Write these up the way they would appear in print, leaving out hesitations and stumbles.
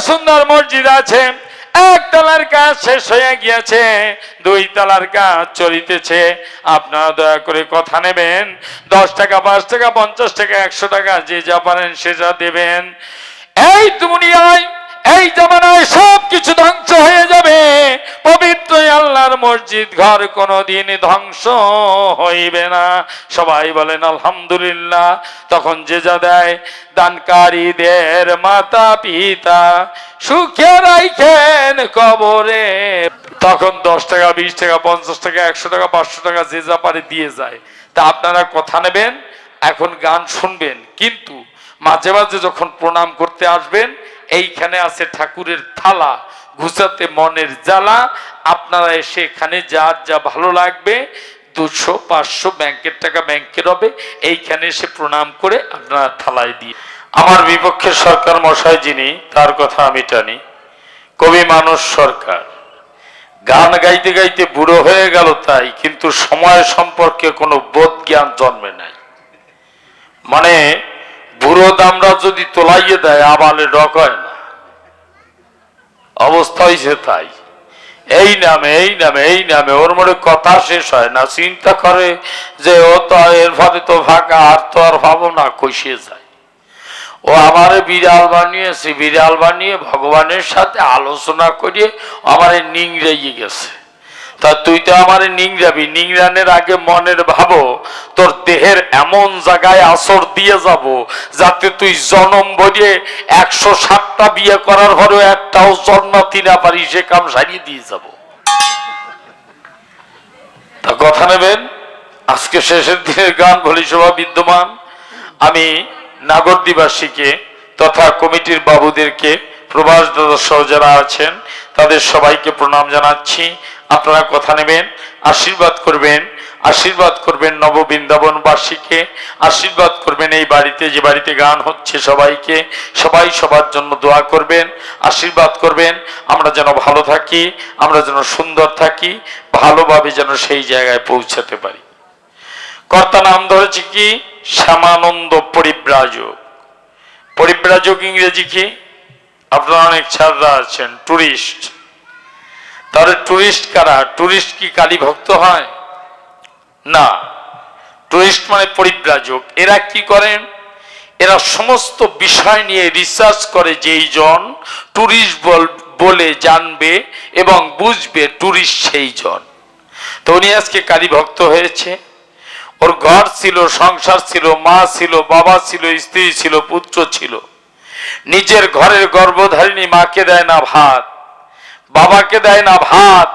সুন্দর মসজিদ আছে, এক তলার কাজ শেষ হয়ে গিয়েছে, 2 তলার কাজ চলিতেছে। আপনারা দয়া করে কথা নেবেন, 10 টাকা, 5 টাকা, 50 টাকা, 100 টাকা, যে যা পারেন সেটা দেবেন। এই দুনিয়ায়, এই জামানায় সব কিছু ধ্বংস হয়ে যাবে, পবিত্র আল্লাহর মসজিদ ঘর কোনোদিন ধ্বংস হইবে না। সবাই বলেন আলহামদুলিল্লাহ। তখন যে যা দেয়, দানকারীদের মাতা পিতা সুখে রাখেন কবরে। তখন 10 টাকা, 20 টাকা, 50 টাকা, 100 টাকা, 500 টাকা, যে যা পারে দিয়ে যায়। তা আপনারা কথা নেবেন, এখন গান শুনবেন, কিন্তু মাঝে মাঝে যখন প্রণাম করতে আসবেন, এইখানে আছে ঠাকুরের থালা, ঘুষাতে মনের জ্বালা। আপনারা এসে এখানে যার যা ভালো লাগবে, 200, 500 ব্যাংকের টাকা ব্যাংকের হবে, এইখানে এসে প্রণাম করে আপনারা থালায় দিয়ে। আমার বিপক্ষে সরকার মশাই যিনি, তার কথা আমি টানি, কবি মানুষ সরকার গান গাইতে গাইতে বুড়ো হয়ে গেল তাই, কিন্তু সময় সম্পর্কে কোনো বোধ জ্ঞান জন্মে নাই। মানে বুড়ো দামরা যদি তোলাইয়ে দেয়, আবালে ডক হয় না, অবস্থা হয়েছে তাই। এই নামে এই নামে এই নামে ওর মনে কথা শেষ হয় না, চিন্তা করে যে ও তো এর ফলে তো ফাঁকা, আর তো আর ভাবো না, কষিয়ে যায়। ও আমারে বিড়াল বানিয়েছে, বিড়াল বানিয়ে ভগবানের সাথে আলোচনা করিয়ে আমারে নিংড়াইয়ে গেছে। তা তুই তো আমারে নিংড়াবি, নিংড়ানের আগে মনের ভাবো তোর দেহের এমন জায়গায় আসর দিয়ে যাব, যাতে তুই জনম ভরিয়ে 160টা বিয়ে করার পরেও একটাও জন্মাতি না পারি, সে কাম সারিয়ে দিয়ে যাব। তা কথা নেবেন। আজকে শেষের দিনের গান ভোলি সভা বিদ্যমান। আমি নাগরদীবাসীকে তথা কমিটির বাবুদেরকে, প্রবাস দাদা সহ যারা আছেন তাদের সবাইকে প্রণাম জানাচ্ছি। আপনারা কথা নেবেন, আশীর্বাদ করবেন, আশীর্বাদ করবেন নববৃন্দাবনবাসীকে, আশীর্বাদ করবেন এই বাড়িতে, যে বাড়িতে গান হচ্ছে সবাইকে, সবাই সবার জন্য দোয়া করবেন, আশীর্বাদ করবেন। আমরা যেন ভালো থাকি, আমরা যেন সুন্দর থাকি, ভালোভাবে যেন সেই জায়গায় পৌঁছাতে পারি। কর্তা নাম ধরেছে কি? শ্যামানন্দ পরিব্রাজক। পরিব্রাজক ইংরেজি কি? আপনারা অনেক ছাত্ররা আছেন, টুরিস্ট। তাহলে টুরিস্ট কারা? টুরিস্ট কি কালী ভক্ত হয়? না, টুরিস্ট মানে পরিব্রাজক। এরা কি করেন? এরা সমস্ত বিষয় নিয়ে রিসার্চ করে, যেই জন টুরিস্ট বলে জানবে এবং বুঝবে টুরিস্ট সেই জন। তো উনি আজকে কালী ভক্ত হয়েছে। ওর ঘর ছিল, সংসার ছিল, মা ছিল, বাবা ছিল, স্ত্রী ছিল, পুত্র ছিল। নিজের ঘরের গর্ভধারিণী মাকে দেয় না ভাত, বাবাকে দেয় না ভাত,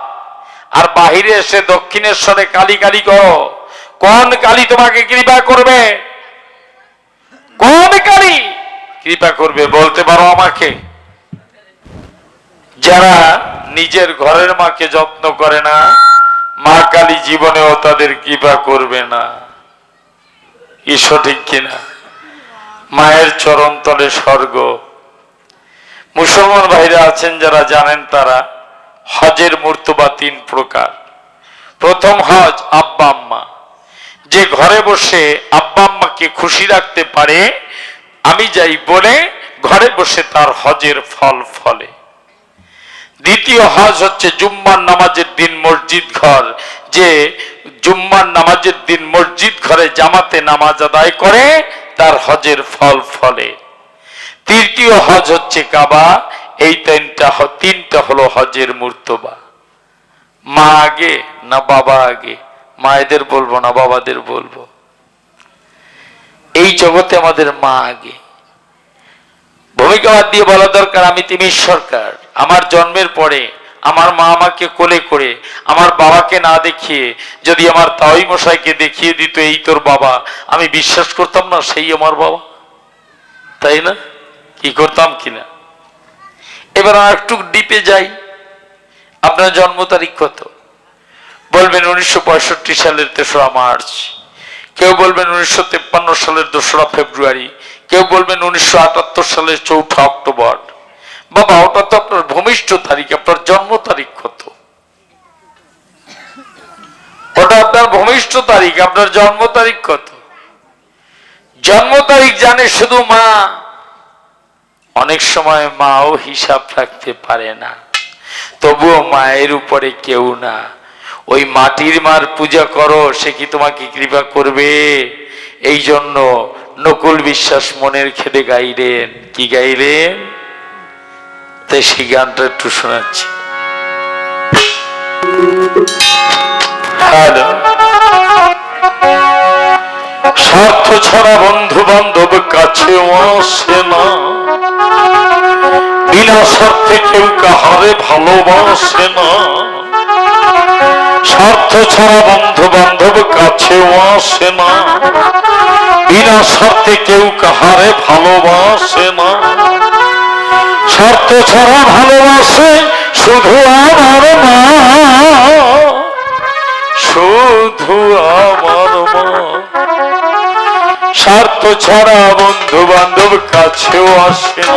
আর বাহিরে এসে দক্ষিণেশ্বরে কালী কালী করো। কোন কালী তোমাকে কৃপা করবে? কোন কালী কৃপা করবে বলতে পারো আমাকে? যারা নিজের ঘরের মাকে যত্ন করে না, মা কালী জীবনেও তাদের কৃপা করবে না। কি সঠিক কিনা? মায়ের চরণ তলে স্বর্গ। মুসলমান ভাইরা আছেন যারা জানেন, তারা হজের মর্তবা 3 প্রকার। প্রথম হজ আব্বা আম্মা, যে ঘরে বসে আব্বা আম্মাকে খুশি রাখতে পারে, আমি যাই বলে, ঘরে বসে তার হজের ফল ফলে। দ্বিতীয় হজ হচ্ছে জুম্মার নামাজের দিন মসজিদ ঘর, যে জুম্মার নামাজের দিন মসজিদ ঘরে জামাতে নামাজ আদায় করে, তার হজের ফল ফলে। তৃতীয় হজ হচ্ছে কাবা। এই তিনটা হলো হজের মুর্তবা। মা আগে না বাবা আগে? মায়েদের বলবো না, বাবাদের বলবো। এই জগতে আমাদের মা আগে। ভূমিকা বাদ দিয়ে বলা দরকার, আমি তিমির সরকার। আমার জন্মের পরে আমার মা আমাকে কোলে করে, আমার বাবাকে না দেখিয়ে যদি আমার তাওই মশাইকে দেখিয়ে দিত এই তোর বাবা, আমি বিশ্বাস করতাম না সেই আমার বাবা, তাই না? কি করতাম কিনা? এবার আর একটু ডিপে যাই। আপনার জন্ম তারিখ কত? বলবেন 1965 সালের 3রা মার্চ, কেউ বলবেন 1953 সালের 2রা ফেব্রুয়ারি, কেউ বলবেন 1978 সালের 4ঠা অক্টোবর। বাবা, ওটা তো আপনার ভূমিষ্ঠ তারিখ, আপনার জন্ম তারিখ কত? ওটা আপনার ভূমিষ্ঠ তারিখ, আপনার জন্ম তারিখ কত? জন্ম তারিখ জানে শুধু মা। অনেক সময় মাও হিসাব রাখতে পারে না, তবুও মায়ের উপরে কেউ না। ওই মাটির মার পূজা করো, সে কি তোমাকে কৃপা করবে? এই জন্য নকুল বিশ্বাস মনের খেদে গাইলেন, কি গাইলেন? তাই সেই গানটা একটু শোনাচ্ছি। হ্যালো, স্বার্থ ছাড়া বন্ধু বান্ধব কাছেও আসে না, বিনা স্বার্থে কেউ কাহারে ভালোবাসে না। স্বার্থ ছাড়া বন্ধু বান্ধব কাছেও আসে না, বিনা স্বার্থে কেউ কাহারে ভালোবাসে না। স্বার্থ ছাড়া ভালোবাসে শুধু আমার মা, শুধু আমার মা। স্বার্থ ছাড়া বন্ধু বান্ধব কাছেও আসে না,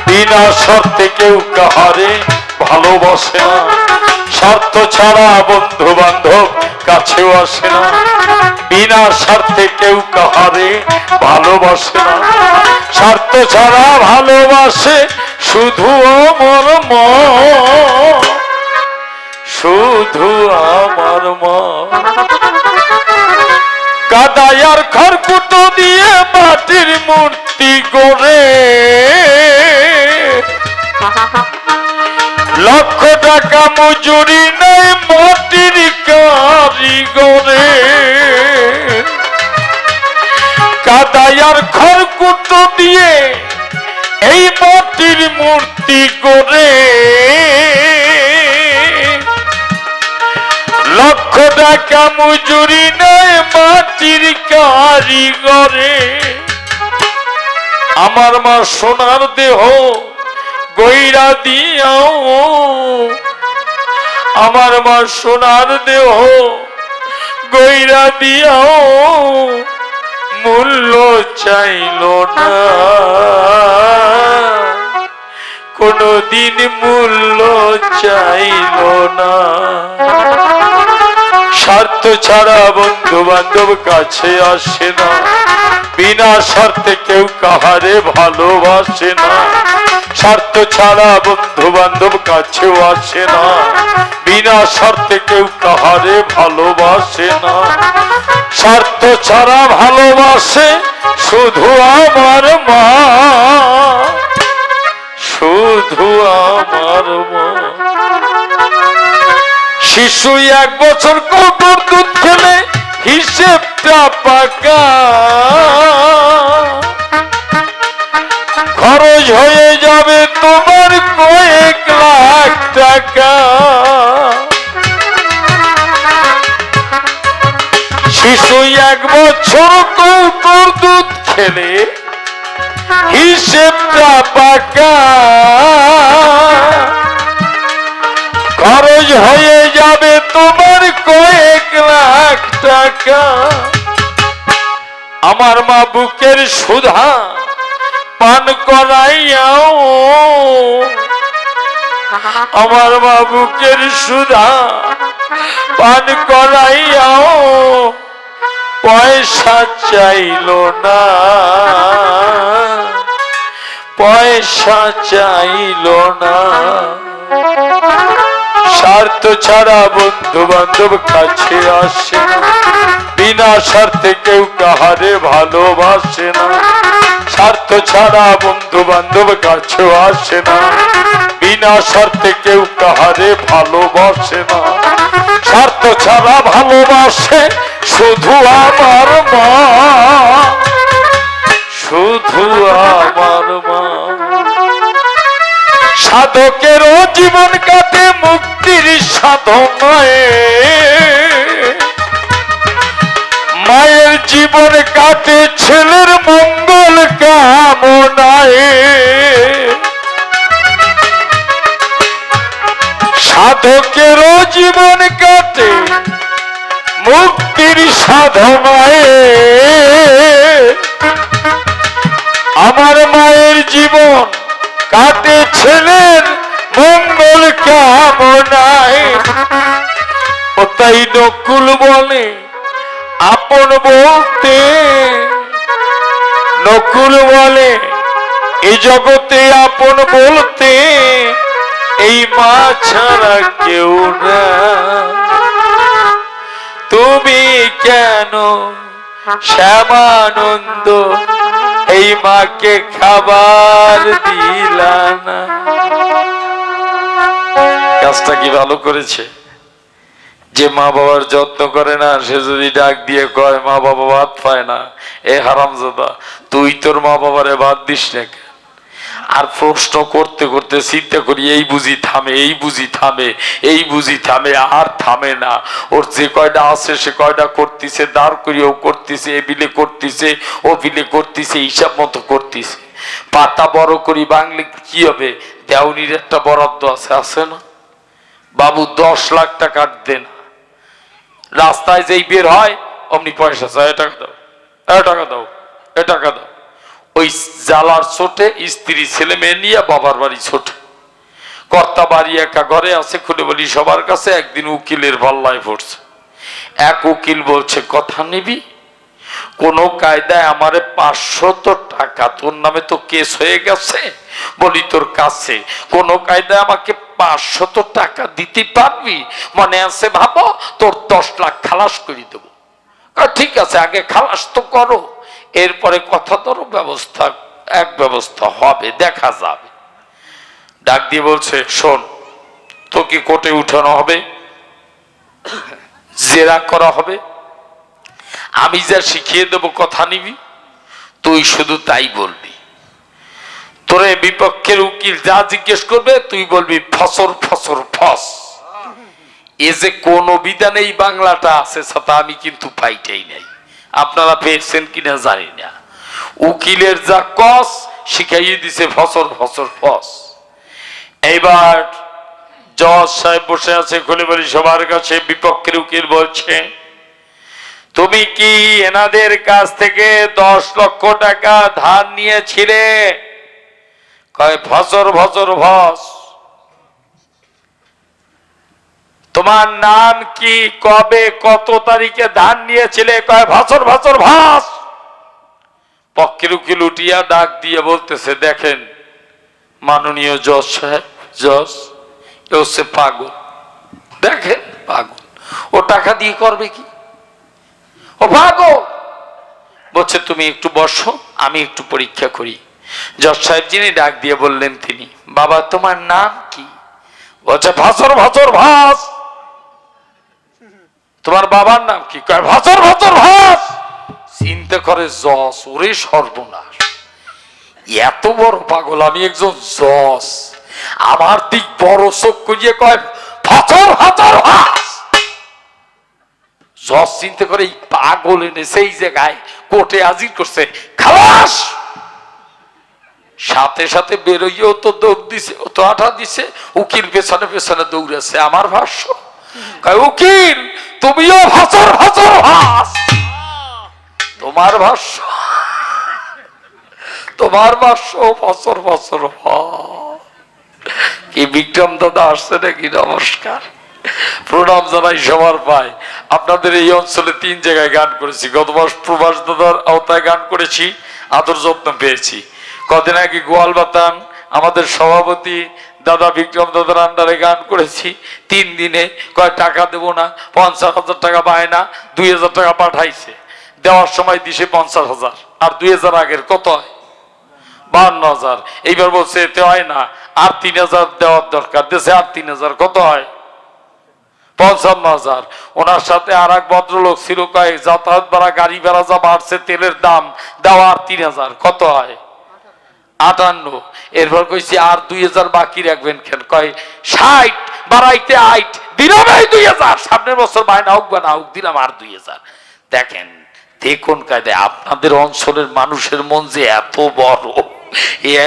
বিনা স্বার্থে কেউ কাহারে ভালোবাসে না। স্বার্থ ছাড়া বন্ধু বান্ধব কাছেও আসে না, বিনা স্বার্থে কেউ কাহারে ভালোবাসে না। স্বার্থ ছাড়া ভালোবাসে শুধু আমার মা, শুধু আমার মা। কাদায়ার খড়কুটো দিয়ে মাটির মূর্তি গড়ে, লক্ষ টাকা মজুরি নেই মাটির কারিগরে। কাদায়ার খড়কুটো দিয়ে এই মাটির মূর্তি গড়ে, লক্ষ টাকা মজুরি নেই মাটির কারিগরে। আমার মা সোনার দেহ গইরা দিয়াও, আমার মা সোনার দেহ গইরা দিয়াও মূল্য চাইল না, কোনদিন মূল্য চাইল না। স্বার্থ ছাড়া বন্ধু বান্ধব কাছে আসে না, বিনা স্বার্থে কেউ কাহারে ভালোবাসে না। স্বার্থ ছাড়া বন্ধু বান্ধব কাছেও আসে না, বিনা স্বার্থে কেউ কাহারে ভালোবাসে না। স্বার্থ ছাড়া ভালোবাসে শুধু আমার মা, শুধু আমার মা। শিশু 1 বছর কৌটোর দুধ খেলে হিসেবটা পাকা, খরচ হয়ে যাবে তোমার কয়েক লাখ টাকা। শিশু 1 বছর কৌটোর দুধ খেলে হিসেবটা পাকা, খরচ হয়ে যাবে তোমার কয়েক লাখ টাকা। আমার মা বুকের সুধা পান করাইয়াও, আমার মা বুকের সুধা পান করাইয়াও পয়সা চাইল না, পয়সা চাইল না। স্বার্থ ছাড়া বন্ধু বান্ধব কাছে আসে না, বিনা স্বার্থে কেউ কাহারে ভালোবাসে না। স্বার্থ ছাড়া বন্ধু বান্ধব কাছেও আসে না, বিনা স্বার্থে কেউ কাহারে ভালোবাসে না। স্বার্থ ছাড়া ভালোবাসে শুধু আমার মা, শুধু আমার মা। সাধকেরও জীবন কাটে মুক্তির সাধনায়, মায়ের জীবন কাটে ছেলের মঙ্গল কামনায়। সাধকেরও জীবন কাটে মুক্তির সাধনায়, আমার মায়ের জীবন কাটে ছেলের মঙ্গল কামনায়। ও তাই নকুল বলে আপন বলতে, নকুল বলে এই জগতে আপন বলতে এই মা ছাড়া কেউ না। তুমি কেন শ্যামানন্দ এই মাকে খাবার দিলা না? কাজটা কি ভালো করেছে? যে মা বাবার যত্ন করে না সে যদি ডাক দিয়ে কয় মা বাবা ভাত পায় না, এ হারামজাদা তুই তোর মা বাবারে ভাত দিস না কেন? আর প্রশ্ন করতে করতে চিন্তা করি এই বুঝি থামে, এই বুঝি থামে, এই বুঝি থামে, আর থামে না। ওর যে কয়টা আছে সে কয়টা করতেছে, দাঁড় করিয়েও করতেছে, এ বিলে করতেছে, ও বিলে করতেছে, হিসাব মতো করতেছে। পাতা বড় করি বাংলে কি হবে? দেওয়ানির একটা বরাদ্দ আছে, আছে না? বাবু 10 লাখ টাকা দেন, রাস্তায় যেই বের হয় অমনি পয়সা চায়, এ টাকা দাও, এ টাকা দাও, এ টাকা দাও। ওই জালার ছোটে স্ত্রী ছেলে মেয়ে নিয়ে বাবার বাড়ি ছোট, কর্তা বাড়ি একা ঘরে আছে, খুলে বলি সবার কাছে। একদিন উকিলের পাল্লায় পড়ছে। এক উকিল বলছে কথা নিবি? কোন কায়দায় আমারে 500 টাকা, তোর নামে তো কেস হয়ে গেছে, বলি তোর কাছে কোন কায়দায় আমাকে 500 টাকা দিতে পারবি? মনে আছে ভাবো, তোর 10 লাখ খালাস করে দেবো। ঠিক আছে, আগে খালাস তো করো, এরপরে কথা ধরো, ব্যবস্থা এক ব্যবস্থা হবে, দেখা যাবে। ডাক দিয়ে বলছে শোন, তোকে কোর্টে উঠানো হবে, জেরা করা হবে, আমি যা শিখিয়ে দেবো কথা নিবি, তুই শুধু তাই বলবি। তোরে বিপক্ষের উকিল যা জিজ্ঞেস করবে তুই বলবি ফসর ফসর ফস। এ যে কোন বিধানে এই বাংলাটা আছে সেটা আমি কিন্তু পাইটাই নাই, আপনারা পেয়েছেন কিনা জানি না। উকিলের যা কস শিখাইয়ে দিছে ফসর ফসর ফস। এইবার জজ সাহেব বসে আছে, খুলে বলি সবার কাছে। বিপক্ষের উকিল বলছে তুমি কি এনাদের কাছ থেকে 10 লক্ষ টাকা ধার নিয়েছিলে? কয় ফসর ফসর ফস। তোমার নাম কি, কবে কত তারিখে ধার নিয়েছিলে? কয় ফসর ফসর ফস। পক্ষের উকিল উঠিয়া ডাক দিয়ে বলতেছে দেখেন মাননীয় জজ সাহেব, জজ এ হচ্ছে পাগল, দেখেন পাগল, ও টাকা দিয়ে করবে কি? ও পাগল। বলছে তুমি একটু বসো, আমি একটু পরীক্ষা করি। জজ সাহেব যিনি ডাক দিয়ে বললেন তিনি, বাবা তোমার নাম কি? বলছে ভাসর ভাসর ভাস। তোমার বাবার নাম কি? কয় ভাসর ভাসর ভাস। চিন্তা করে জজ, ওরে সর্বনাশ, এত বড় পাগল আমি একজন জজ, আমার দিক বড় চোখ করিয়ে কয় ভাসর ভাসর ভাস। জজ চিন্তা করে এই পাগল এনে সেই জায়গায় কোর্টে হাজির করছে, খালাস। সাথে সাথে বেরোইও তো দৌড় দিছে, ও তো আঠা দিছে, উকিল পেছনে পেছনে দৌড়াচ্ছে। আমার ভাষ্য, উকিল তুমিও ভাসর ভাসর ভাস। তোমার ভাষ্য, তোমার ভাষ্য ভাসর ভাসর ভাস। কি বিক্রম দাদা আসছে নাকি? নমস্কার, প্রণাম জানাই সবার পায়। আপনাদের এই অঞ্চলে 3 জায়গায় গান করেছি। গত মাস প্রভাস দাদার আওতায় গান করেছি, আদর যত্ন পেয়েছি। কদিন আগে গোয়াল বাতান আমাদের সভাপতি দাদা বিক্রম দাদার আন্ডারে গান করেছি। 3 দিনে কয় টাকা দেবো না, 50,000 টাকা বায়না, 2,000 টাকা পাঠাইছে। দেওয়ার সময় দিছে 50,000, আর 2,000 আগের কত হয়? 52,000। এইবার বলছে এতে হয় না, আর 3,000 দেওয়ার দরকার, দেশে আর 3,000, কত হয়? 55,000। ওনার সাথে আর এক ভদ্রলোক ছিল, কয়েক যাতায়াত ভাড়া গাড়ি ভাড়া যা বাড়ছে, তেলের দাম দেওয়া আর 3,000, কত হয়? 58। এরপর কইছি আর 2,000 বাকি রাখবেন কেন? কয় 60 বাড়াইতে 8 দিলাম, এই 2,000 সামনের বছর বায়না হোক বা না হোক দিলাম আর 2,000। দেখেন দেখুন কায়দায় আপনাদের অঞ্চলের মানুষের মন যে এত বড়,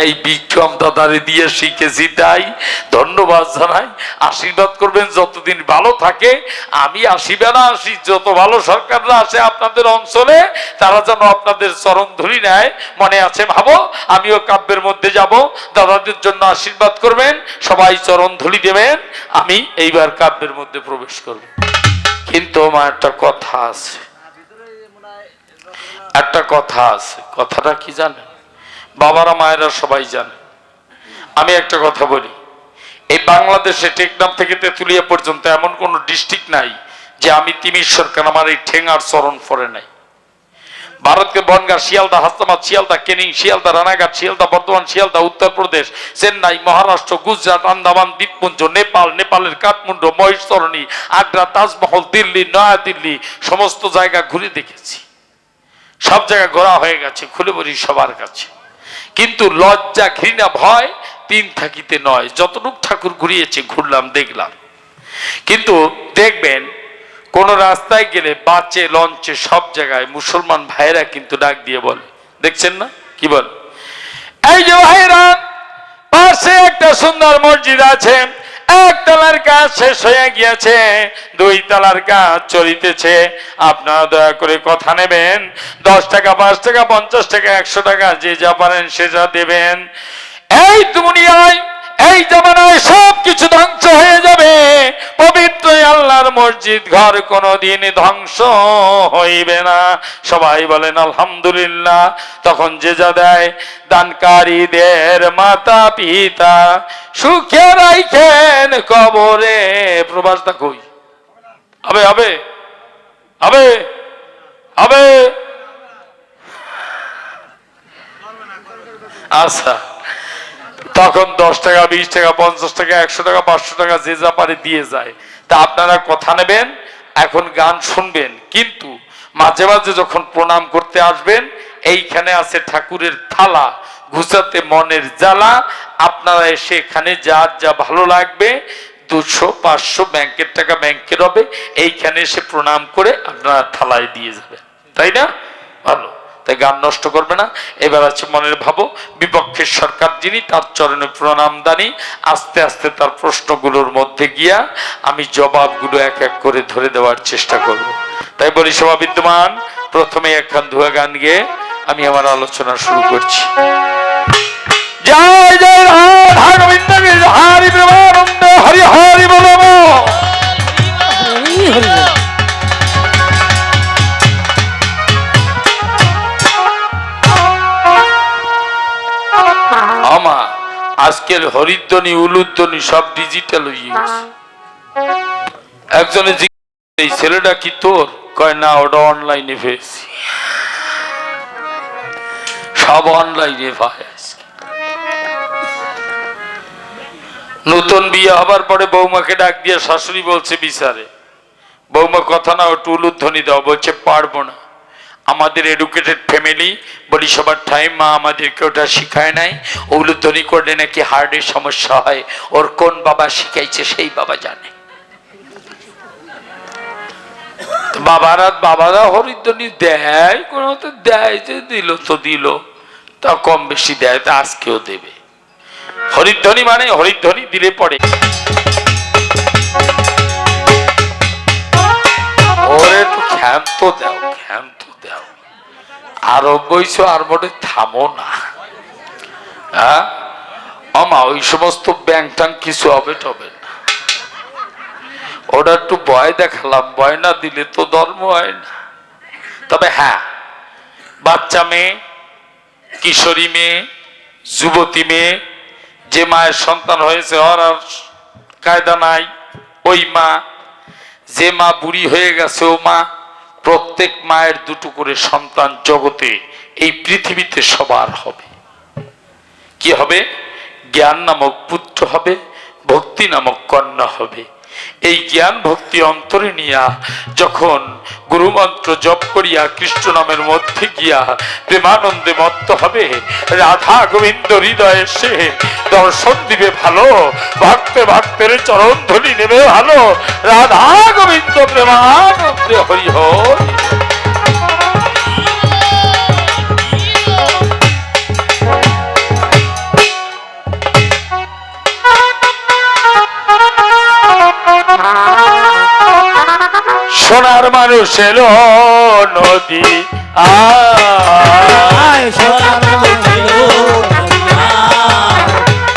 এই বিক্রম দাদারে দিয়ে শিখেছি, তাই ধন্যবাদ জানাই। আশীর্বাদ করবেন যতদিন ভালো থাকে। আমি আসিবে না আসি, যত ভালো সরকাররা আসে আপনাদের অঞ্চলে তারা যেন আপনাদের চরণ ধরি নেয়। মনে আছে ভাবো, আমিও কাব্যের মধ্যে যাব, দাদাদের জন্য আশীর্বাদ করবেন, সবাই চরণ ধুলি দেবেন, আমি এইবার কাব্যের মধ্যে প্রবেশ করব। কিন্তু আমার একটা কথা আছে, একটা কথা আছে। কথাটা কি জানেন? বাবারা মায়েরা সবাই জানে। আমি একটা কথা বলি, এই বাংলাদেশে টেকনাফ থেকে তেঁতুলিয়া পর্যন্ত এমন কোন ডিস্ট্রিক্ট নাই যে আমি তিমির সরকার আমার এই ঠেঙ্গার চরণ পরে নাই। ভারতকে বনগাঁ, শিয়ালদা, হাসনাবাদ, শিয়ালদা, কেনিং, শিয়ালদা, রানাঘাট, শিয়ালদা, বর্ধমান, শিয়ালদা, উত্তরপ্রদেশ, চেন্নাই, মহারাষ্ট্র, গুজরাট, আন্দামান দ্বীপপুঞ্জ, নেপাল, নেপালের কাঠমান্ডু, মহেশতরণী, আগ্রা, তাজমহল, দিল্লি, নয়াদিল্লি, সমস্ত জায়গা ঘুরে দেখেছি। সব জায়গা ঘোরা হয়ে গেছে, খুলে বলি সবার কাছে। কিন্তু লজ্জা, ঘৃণা, ভয় তিন থাকিতে নয়। যতটুক ঠাকুর ঘুরিয়েছে ঘুরলাম, দেখলাম। কিন্তু দেখবেন কোন রাস্তায় গেলে বাসে, লঞ্চে, সব জায়গায় মুসলমান ভাইরা কিন্তু ডাক দিয়ে বলে, দেখছেন না কি বলে, এই যে ভাইরা পাশে একটা সুন্দর মসজিদ আছে, এক তলার কাজ শেষ হয়ে গিয়েছে, 2 তলার কাজ চলিতেছে, আপনারা দয়া করে কথা নেবেন, 10 টাকা, 5 টাকা, 50 টাকা, 100 টাকা, যে যা পারেন সে যা দেবেন। এই দুনিয়ায়, এই জামানায় সবকিছু ধ্বংস হয়ে যাবে, পবিত্র আল্লাহর মসজিদ ঘর কোনোদিন ধ্বংস হইবে না। সবাই বলেন আলহামদুলিল্লাহ। তখন যে যা দেয়, দানকারীদের মাতা পিতা সুখে রাখেন কবরে। প্রবাসটা কই? হবে হবে হবে হবে। আচ্ছা, তখন 10 টাকা, 20 টাকা, 50 টাকা, 100 টাকা, 500 টাকা, যে যা পারে দিয়ে যায়। তা আপনারা কথা নেবেন, এখন গান শুনবেন, কিন্তু মাঝে মাঝে যখন প্রণাম করতে আসবেন, এইখানে আছে ঠাকুরের থালা, ঘুষাতে মনের জ্বালা। আপনারা এসে এখানে যার যা ভালো লাগবে, 200, 500 ব্যাংকের টাকা ব্যাংকের হবে, এইখানে এসে প্রণাম করে আপনারা থালায় দিয়ে যাবেন, তাই না? ভালো, তাই গান নষ্ট করবে না। এবার আছে মনের ভাবো, বিপক্ষের সরকার যিনি, তার চরণে প্রণাম দানি। আস্তে আস্তে তার প্রশ্নগুলোর মধ্যে গিয়া আমি জবাবগুলো এক এক করে ধরে দেওয়ার চেষ্টা করব। তাই বলি সভা বিদ্যমান, প্রথমে একখান ধোয়া গান গেয়ে আমি আমার আলোচনা শুরু করছি। জয় জয় রাধা গোবিন্দ, হরি প্রেমানন্দ, হরি হরি বলো। আমা আজকের হরিধ্বনি, উলুধ্বনি সব ডিজিটাল হয়ে গেছে। একজনে জিজ্ঞেস, এই ছেলেটা কি তোর? কয় না, ওটা অনলাইনে পেয়েছি। সব অনলাইনে পায়। নতুন বিয়ে হবার পরে বৌমাকে ডাক দিয়ে শাশুড়ি বলছে বিচারে, বৌমা কথা না, একটু উলুধ্বনি দাও। বলছে পারবো না, আমাদের এডুকেটেড ফ্যামিলি, বলি সবার টাইম, মা আমাদেরকে ওটা শিখায় নাই। উলুধ্বনি করলে নাকি হার্টের সমস্যা হয়। ওর কোন বাবা শিখাইছে সেই বাবা জানে। বাবারা হরিধ্বনি দেয়, কোন দেয়, যে দিল তো দিল, তা কম বেশি দেয়, তা আজকেও দেবে। হরিধ্বনি মানে হরিধ্বনি দিলে পড়ে। ওরে একটু ক্ষান্ত দাও, ক্ষান্ত দাও। আরো বইছো, আর বটে থামো না। হ্যাঁ আমা, ওই সমস্ত ব্যাং ট্যাং কিছু হবে টবে না। ওটা একটু ভয় দেখালাম, ভয় না দিলে তো ধর্ম হয় না। তবে হ্যাঁ, বাচ্চা মেয়ে, কিশোরী মেয়ে, যুবতী মেয়ে, যে মায়ের সন্তান হয়েছে ওর আর কায়দা নাই, ওই মা। যে মা বুড়ি হয়ে গেছে ও মা। প্রত্যেক মায়ের 2টো করে সন্তান জগতে, এই পৃথিবীতে সবার হবে। কি হবে? জ্ঞান নামক পুত্র হবে, ভক্তি নামক কন্যা হবে। এই জ্ঞান ভক্তি অন্তরে নিয়া যখন গুরুমন্ত্র জপ করিয়া কৃষ্ণ নামের মধ্যে গিয়া প্রেমানন্দে মত্ত হবে, রাধা গোবিন্দ হৃদয়ে সে দর্শন দিবে ভালো, ভক্তে ভক্তের চরণ ধরি নেবে ভালো। রাধা গোবিন্দ প্রেমানন্দে হরি হরি। সোনার মানুষ এলো নদী, আয় সোনার মানুষ এলো নদী,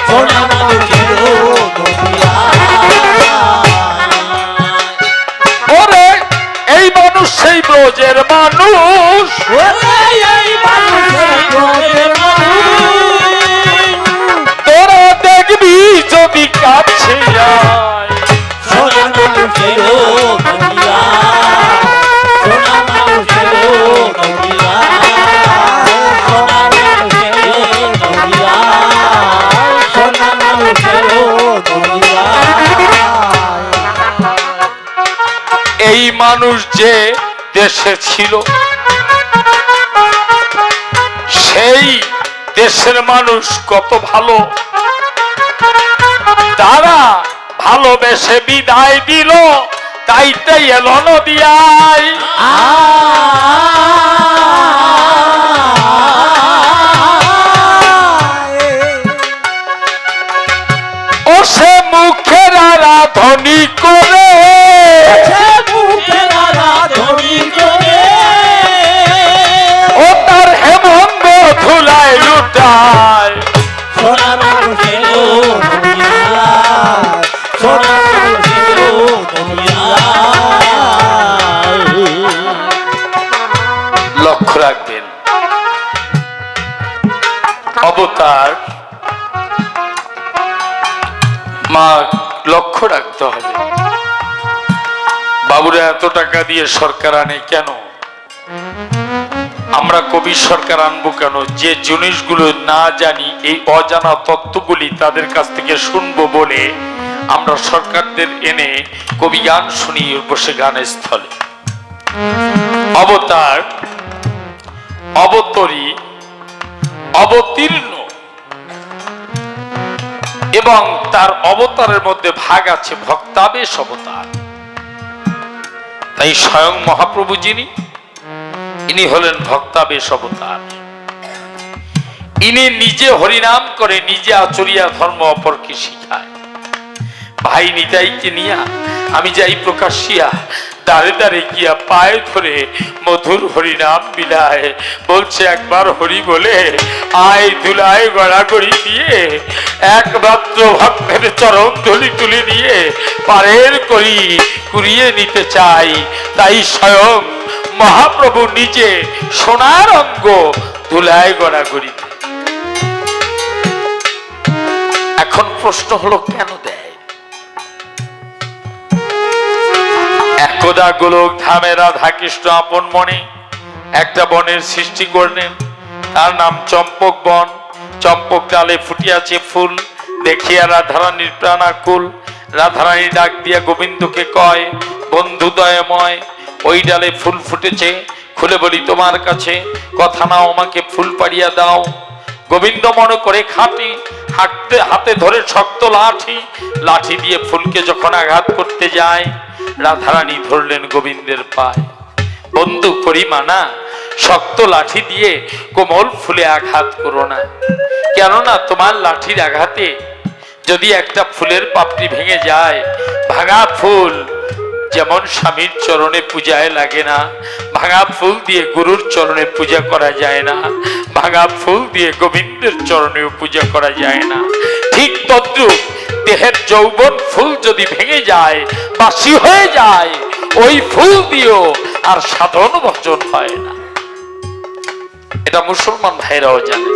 সোনার মানুষ এলো নদী। ওরে এই মানুষ সেই ব্রজের মানুষ, ওরে এই মানুষ সেই ব্রজের মানুষ। মানুষ যে দেশে ছিল, সেই দেশের মানুষ কত ভালো, তারা ভালোবেসে বিদায় দিল, তাইটাই এলো নদিয়ায়। ও সে মুখের আরাধনী করে, ও তার হেমন্ত ধুলায় লুটায়। লক্ষ্য রাখবেন, অবতার মা লক্ষ্য রাখতে হবে। বাবুরা এত টাকা দিয়ে সরকার আনে কেন? আমরা কবি সরকার আনবো কেন? যে জিনিসগুলো না জানি, এই অজানা তত্ত্বগুলি তাদের কাছ থেকে শুনবো বলে আমরা সরকারদের এনে কবি গান শুনি বসে গানের স্থলে। অবতার, অবতরী, অবতীর্ণ, এবং তার অবতারের মধ্যে ভাগ আছে ভক্তাবেশ অবতার। তাই স্বয়ং মহাপ্রভু যিনি, ইনি হলেন ভক্তাবেশ অবতার। ইনি নিজে হরিনাম করে, নিজে আচরিয়া ধর্ম অপরকে শিখায়। ভাই নিতাইকে নিয়া আমি যাই প্রকাশিয়া, দাঁড়ে দাঁড়ে গিয়া পায়ে ধরে মধুর হরিনাম বিলায়। বলছে একবার হরি বলে আয় ধুলায় গড়াগড়ি দিয়ে, একমাত্র ভক্তের চরণ ধুলি তুলে নিয়ে পারের করি কুড়িয়ে নিতে চাই। তাই স্বয়ং মহাপ্রভু নিজে সোনার অঙ্গ ধুলায় গড়াগড়ি। এখন প্রশ্ন হলো কেন দেয়? একদা গোলক ধামে রাধা কৃষ্ণ আপন মনে একটা বনের সৃষ্টি করলেন, তার নাম চম্পক বন। চম্পক ডালে ফুটিয়াছে ফুল, দেখিয়া রাধারানীর প্রাণাকুল। রাধারানী ডাক দিয়া গোবিন্দকে কয়, বন্ধু দয়াময়, ওই ডালে ফুল ফুটেছে, খুলে বলি তোমার কাছে, কথা নাও আমাকে ফুল পাড়িয়া দাও। গোবিন্দ মনে করে খাটি, হাতে ধরে শক্ত লাঠি, লাঠি দিয়ে ফুলকে যখন আঘাত করতে যায়, রাধারানী ধরলেন গোবিন্দের পায়। বন্ধু করি মানা, শক্ত লাঠি দিয়ে কোমল ফুলে আঘাত করো না, কেননা তোমার লাঠির আঘাতে যদি একটা ফুলের পাপড়ি ভেঙে যায়, ভাঙা ফুল যেমন স্বামীর চরণে পূজায় লাগে না, ভাঙা ফুল দিয়ে গুরুর চরণে পূজা করা যায় না, ভাঙা ফুল দিয়ে গোবিন্দের চরণেও পূজা করা যায় না, ঠিক তদ্রূপ দেহের যৌবন ফুল যদি ভেঙে যায়, বাসি হয়ে যায়, ওই ফুল দিয়েও আর সাধন ভজন হয় না। এটা মুসলমান ভাইরাও জানে,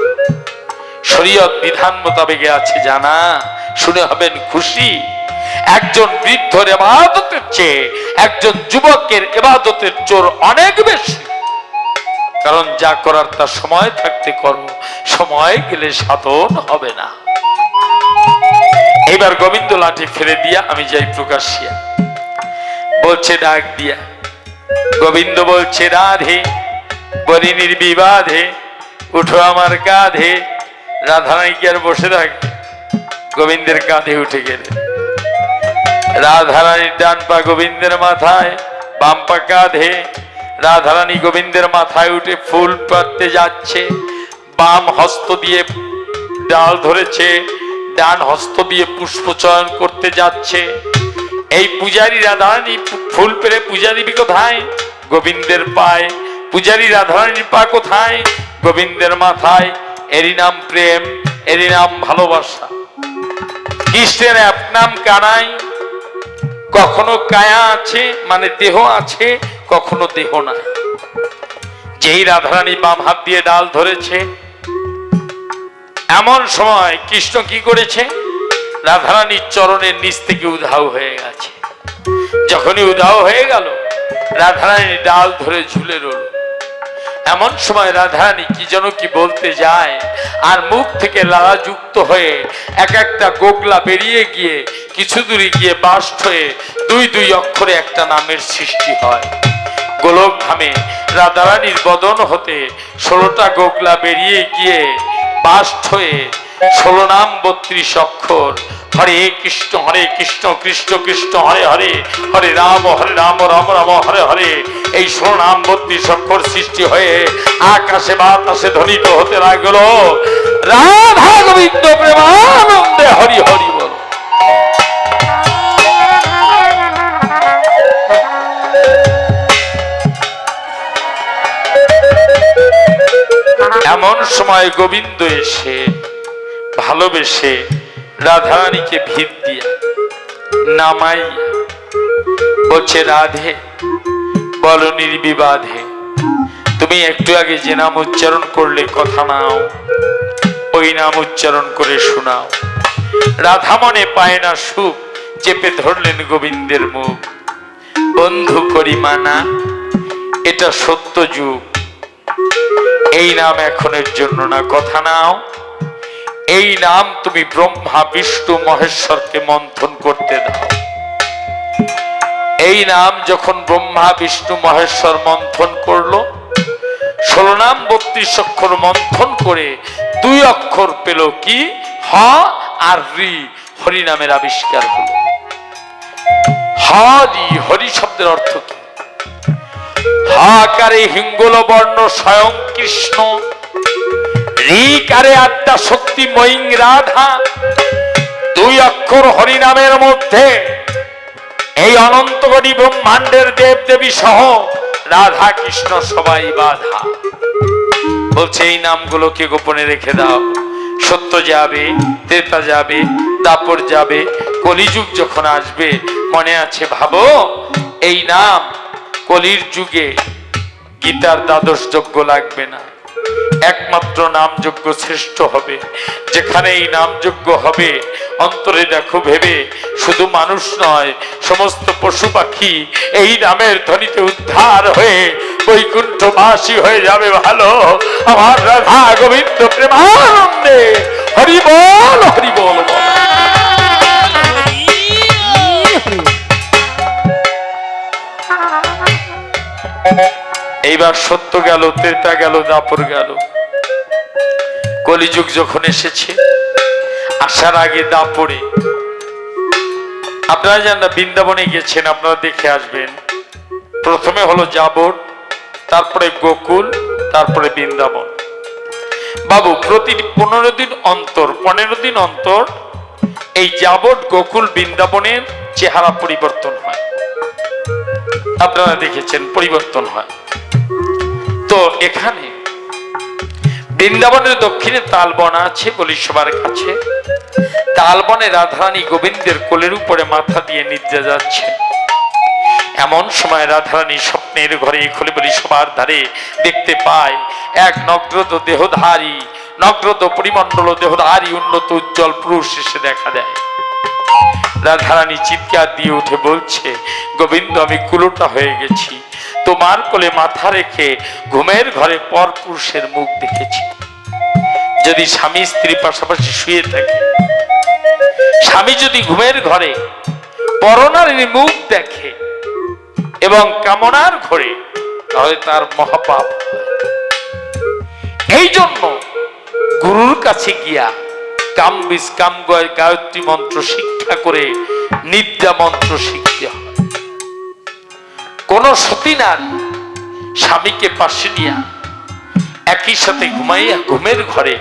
শরীয়ত বিধান মোতাবেকে আছে জানা, শুনে হবেন খুশি। একজন বৃদ্ধর ইবাদতের চেয়ে একজন যুবকের ইবাদতের জোর অনেক বেশি, কারণ যা করার তা সময় থাকতে করো, সময় গেলে সাধন হবে না। এবার গোবিন্দ লাঠি ফেলে দিয়া আমি যাই প্রকাশিয়া, বলছে ডাক দিয়া, গোবিন্দ বলছে রাধে বলি নির্বিবাধে, উঠো আমার কাঁধে। রাধারানী কি আর বসে থাকে? গোবিন্দের কাঁধে উঠে গেলে রাধারানীর ডান পা গোবিন্দের মাথায়, বাম পা কাঁধে। রাধারানী গোবিন্দের মাথায় উঠে ফুল পাড়তে যাচ্ছে, বাম হস্ত দিয়ে ডাল ধরেছে, ডান হস্ত দিয়ে পুষ্প চয়ন করতে যাচ্ছে। এই পূজারী রাধারানী ফুল পেরে পূজা দিবি কোথায়? গোবিন্দের পায়। পূজারী রাধারানীর পা কোথায়? গোবিন্দের মাথায়। এরই নাম প্রেম, এরই নাম ভালোবাসা। কৃষ্ণের এক নাম কানাই। কখনো কায়া আছে মানে দেহ আছে, কখনো দেহ নাই। যেই রাধারানী বাম হাত দিয়ে ডাল ধরেছে, এমন সময় কৃষ্ণ কি করেছে? রাধারানীর চরণের নিচ থেকে উধাও হয়ে গেছে। যখনই উধাও হয়ে গেল, রাধারানী ডাল ধরে ঝুলে রইল। এমন সময় রাধারানী কি যেন কি বলতে যায়, আর মুখ থেকে লালা যুক্ত হয়ে এক একটা গোগলা বেরিয়ে গিয়ে কিছু দূরে গিয়ে বাস্ট হয়ে দুই দুই অক্ষরে একটা নামের সৃষ্টি হয়। গোলক ধামে রাধারানীর বদন হতে 16টা গোগলা বেরিয়ে গিয়ে বাস্ট হয়ে 16 নাম 32 অক্ষর। হরে কৃষ্ণ কৃষ্ণ কৃষ্ণ হরে হরে, হরে রাম রাম রাম হরে হরে, এই 16 নাম 32 অক্ষর সৃষ্টি হয়ে আকাশে বাতাসে ধ্বনিত হতে লাগলো, রাধা গোবিন্দ প্রেমানন্দে হরি হরি বল। এমন সময় গোবিন্দ এসে ভালোবেসে রাধারানীকে ভিত দিয়া নামাই বলছে, রাধে বলো নির্বিবাদে, তুমি একটু আগে যে নাম উচ্চারণ করলে কথা নাও, ওই নাম উচ্চারণ করে শোনাও। রাধা মনে পায় না সুখ, চেপে ধরলেন গোবিন্দের মুখ। বন্ধু করি মানা, এটা সত্য যুগ, এই নাম এখনের জন্য না, কথা নাও। এই নাম তুমি ব্রহ্মা বিষ্ণু মহেশ্বরকে মন্থন করতে দাও। এই নাম যখন ব্রহ্মা বিষ্ণু মহেশ্বর মন্থন করলো, 16 নাম 32 অক্ষর মন্থন করে 2 অক্ষর পেল কি, হ আর রি, হরি নামের আবিষ্কার হলো। হরি, হরি শব্দের অর্থ কি? হাকারে হিঙ্গল বর্ণ স্বয়ং কৃষ্ণ, রিকারে আত্মা শক্তি ময়িং রাধা। 2 অক্ষর হরি নামের মধ্যে এই অনন্ত কোটি ব্রহ্মাণ্ডের দেব দেবী সহ রাধা কৃষ্ণ সবাই বাধা। বলছে এই নামগুলোকে গোপনে রেখে দাও, সত্য যাবে, ত্রেতা যাবে, দাপর যাবে, কলিযুগ যখন আসবে, মনে আছে ভাবো, এই নাম কলির যুগে গীতার দ্বাদশ যজ্ঞ লাগবে না, একমাত্র নাম যজ্ঞ শ্রেষ্ঠ হবে। যেখানে এই নাম যজ্ঞ হবে, অন্তরে দেখো ভেবে, শুধু মানুষ নয়, সমস্ত পশু পাখি এই নামের ধ্বনিতে উদ্ধার হয়ে বৈকুণ্ঠবাসী হয়ে যাবে। ভালো আমার রাধা গোবিন্দ প্রেমানন্দে হরি বল হরি বল। এইবার সত্য গেল, ত্রেতা গেল, দাপর গেল, কলিযুগ যখন এসেছে, আসার আগে দাপরে আপনারা জানেন না, বৃন্দাবনে গেছেন, আপনারা দেখে আসবেন। প্রথমে হলো যাবট, তারপরে গোকুল, তারপরে বৃন্দাবন। বাবু প্রতি 15 দিন অন্তর এই যাবট, গোকুল, বৃন্দাবনের চেহারা পরিবর্তন হয়। আপনারা দেখেছেন পরিবর্তন হয়। তো এখানে বৃন্দাবনের দক্ষিণে তালবন আছে বলি সবার কাছে। তালবনে রাধারানী গোবিন্দের কোলের উপরে মাথা দিয়ে নিদ্রা যাচ্ছে। এমন সময় রাধারানী স্বপ্নের ঘরে খুলে বলি সবার ধারে দেখতে পায় এক নগ্রত দেহধারী, নগ্রত পরিমণ্ডল দেহধারী উন্নত উজ্জ্বল পুরুষ এসে দেখা দেয়। রাধারানী চিৎকার দিয়ে উঠে বলছে, গোবিন্দ আমি কুলোটা হয়ে গেছি, তোমার কোলে মাথা রেখে ঘুমের ঘরে পর পুরুষের মুখ দেখেছি। যদি স্বামী স্ত্রী পাশাপাশি শুয়ে থাকে, স্বামী যদি ঘুমের ঘরে পরনারীর মুখ দেখে এবং কামনার ঘরে, তাহলে তার মহাপাপ। এই জন্য গুরুর কাছে গিয়া কাম বীজ কাম গায়ত্রী মন্ত্র শিক্ষা করে নিদ্রা মন্ত্র শিখতে হয়। কোন সতী নারী স্বামীকে পাশে নিয়া একই সাথে ঘুমাইয়া ঘুমের ঘরে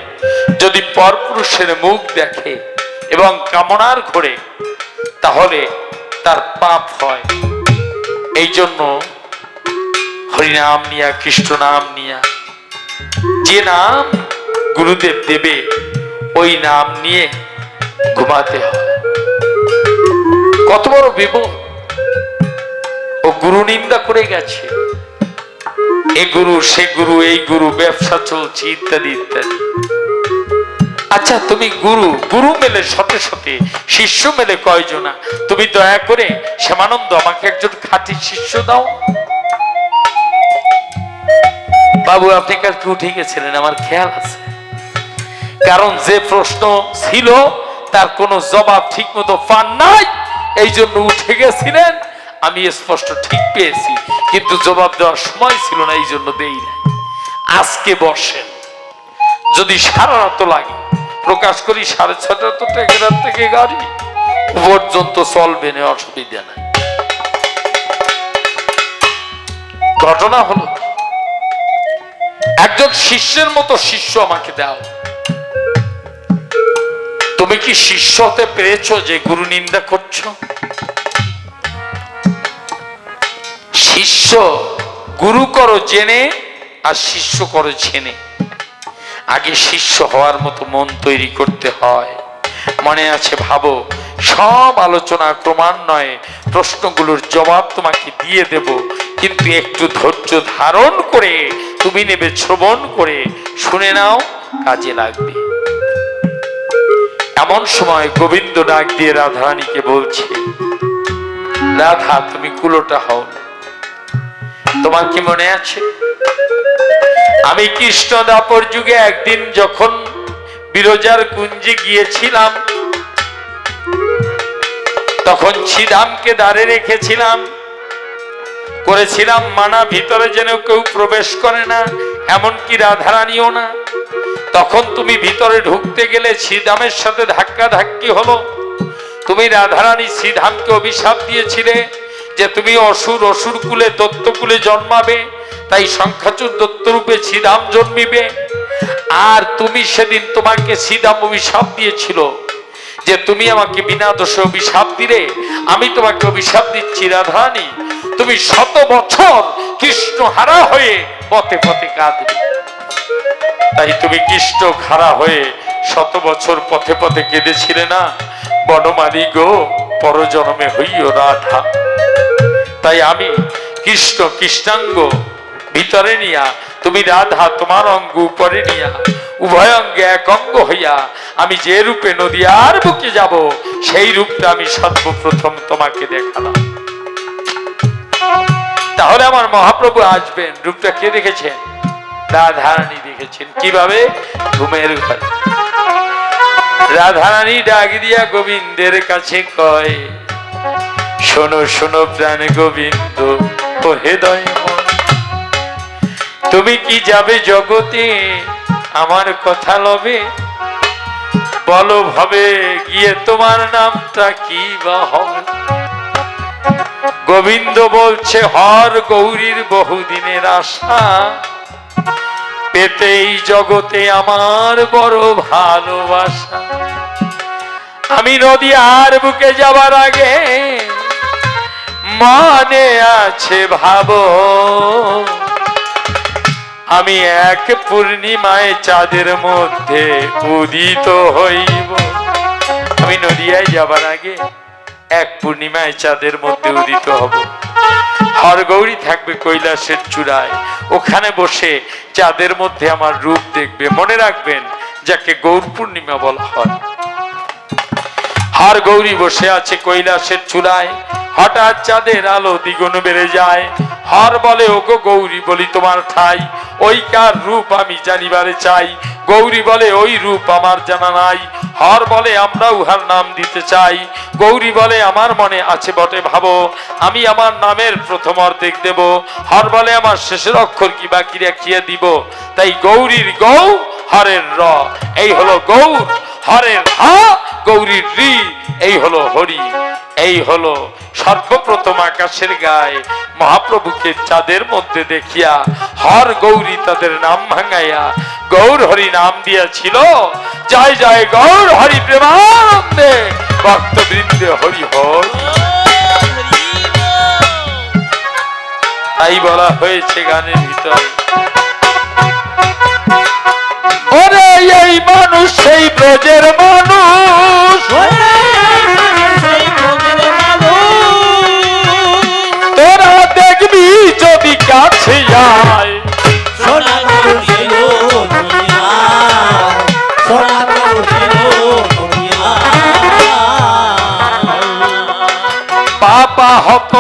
যদি পরপুরুষের মুখ দেখে এবং কামনার ঘরে, তাহলে তার পাপ হয়। এই জন্য হরিনাম নিয়া, কৃষ্ণ নাম নিয়া, যে নাম গুরুদেব দেবে ওই নাম নিয়ে ঘুমাতে হয়। কত বড় বিপদ! ও গুরু নিন্দা করে গেছে, এ গুরু সে গুরু, এই গুরু, ব্যবসা চলছে ইত্যাদি ইত্যাদি। আচ্ছা তুমি গুরু, গুরু মেলে শতে শতে, শিষ্য মেলে কয়জনা? তুমি দয়া করে শ্যামানন্দ আমাকে একজন খাঁটি শিষ্য দাও। বাবু আপনি কালকে উঠে গেছিলেন, আমার খেয়াল আছে, কারণ যে প্রশ্ন ছিল তার কোনো জবাব ঠিক মতো পান নাই, এই জন্য উঠে গেছিলেন। আমি স্পষ্ট ঠিক পেয়েছি, কিন্তু জবাব দেওয়ার সময় ছিল না, এই জন্য দেই না। আজকে বসেন, যদি সারা রাত লাগে প্রকাশ করি 6:30 তো টেকেরার থেকে গাড়ি পর্যন্ত চলবে না, অসুবিধা নাই। ঘটনা হলো একজন শিষ্যের মতো শিষ্য আমাকে দাও। তুমি কি শিষ্য হতে পেরেছো যে গুরু নিন্দা করছো? শিষ্য গুরু করো জেনে আর শিষ্য করো ছেনে। আগে শিষ্য হওয়ার মতো মন তৈরি করতে হয়। মনে আছে ভাবো, সব আলোচনা ক্রমান্বয়ে প্রশ্নগুলোর জবাব তোমাকে দিয়ে দেব, কিন্তু একটু ধৈর্য ধারণ করে তুমি নেবে, শ্রবণ করে শুনে নাও, কাজে লাগবে। এমন সময় গোবিন্দ ডাক দিয়ে রাধারানীকে বলছে, রাধা তুমি কুলোটা হও। তোমার কি মনে আছে আমি কৃষ্ণ দাপর যুগে একদিন যখন বিরজার কুঞ্জে গিয়েছিলাম, তখন শ্রীধামকে দ্বারে রেখেছিলাম, করেছিলাম মানা ভিতরে যেন কেউ প্রবেশ করে না, এমনকি রাধারানীও না। তখন তুমি ভিতরে ঢুকতে গেলে শ্রীধামের সাথে ধাক্কা ধাক্কি হলো। তুমি রাধারানী শ্রীধামকে অভিশাপ দিয়েছিলে যে তুমি অসুর, অসুর কুলে দত্ত কুলে জন্মাবে, তাই সংখ্যাচুর দত্ত রূপে শ্রীধাম জন্মিবে। আর তুমি সেদিন তোমাকে শ্রীধাম অভিশাপ দিয়েছিল যে তুমি আমাকে বিনা দোষে অভিশাপ দিলে, আমি তোমাকে অভিশাপ দিচ্ছি রাধারানী, তুমি 100 বছর কৃষ্ণ হারা হয়ে পথে পথে কাঁদবে। তাই তুমি কৃষ্ণ হারা হয়ে 100 বছর পথে পথে কেঁদেছিলে না, বনমালী গো পরজন্মে হইও রাধা। তাই আমি কৃষ্ণ কৃষ্ণাঙ্গ ভিতরে নিয়া, তুমি রাধা তোমার অঙ্গ উপরে নিয়া, উভয় অঙ্গে এক অঙ্গ হইয়া আমি যে রূপে নদীয়ার বুকে যাব, সেই রূপটা আমি সর্বপ্রথম তোমাকে দেখালাম। তাহলে আমার মহাপ্রভু আসবেন, রূপটা কে দেখেছেন? রাধারানী দেখেছেন। কিভাবে? ঘুমের ঘরে। রাধারানী ডাক দিয়া গোবিন্দের কাছে কয়, শোনো শোনো প্রাণ গোবিন্দ ও হৃদয়, তুমি কি যাবে জগতে আমার কথা লবে? বলো ভাবে গিয়ে তোমার নামটা কি বা হবে? গোবিন্দ বলছে, হর গৌরীর বহুদিনের আশা, পেতে এই জগতে আমার বড় ভালোবাসা। আমি নদী আর বুকে যাবার আগে মনে আছে ভাবো, আমি এক পূর্ণিমায় চাঁদের মধ্যে উদিত হইব। আমি নদিয়ায় যাবার আগে এক পূর্ণিমায় চাঁদের মধ্যে উদিত হব। হরগৌরী থাকবে কৈলাসের চূড়ায়, ওখানে বসে চাঁদের মধ্যে আমার রূপ দেখবে। মনে রাখবেন, যাকে গৌর পূর্ণিমা বলা হয়। হরগৌরী বসে আছে কৈলাসের চূড়ায়, হঠাৎ চাঁদের আলো দ্বিগুণ বেড়ে যায়। হর বলে, ওগো গৌরী, বলি তোমার ঠাই ওই কার রূপ আমি জানিবারে চাই। গৌরী বলে, ওই রূপ আমার জানা নাই। হর বলে, আমরা উহার নাম দিতে চাই। গৌরী বলে, আমার মনে আছে বটে ভাবো, আমি আমার নামের প্রথম অর্ধেক দেব। হর বলে, আমার শেষের অক্ষর কি বাকি রাখিয়া দিব। তাই গৌরীর গৌ, হরের র, এই হলো গৌর। হরের হা, গৌরীর রি, এই হলো হরি। এই হলো সর্বপ্রথম আকাশের গায়ে মহাপ্রভুকে চাঁদের মধ্যে দেখিয়া হর গৌরী তাদের নাম ভাঙাইয়া গৌর হরি নাম দিয়াছিল। জয় জয় গৌর হরি প্রেমানন্দে, ভক্তবৃন্দে হরি হরি। তাই বলা হয়েছে গানের ভিতরে, ওরে এই মানুষ সেই ব্রজের মানুষ, তোরা দেখবি যদি কাছে যায়। পাপা হত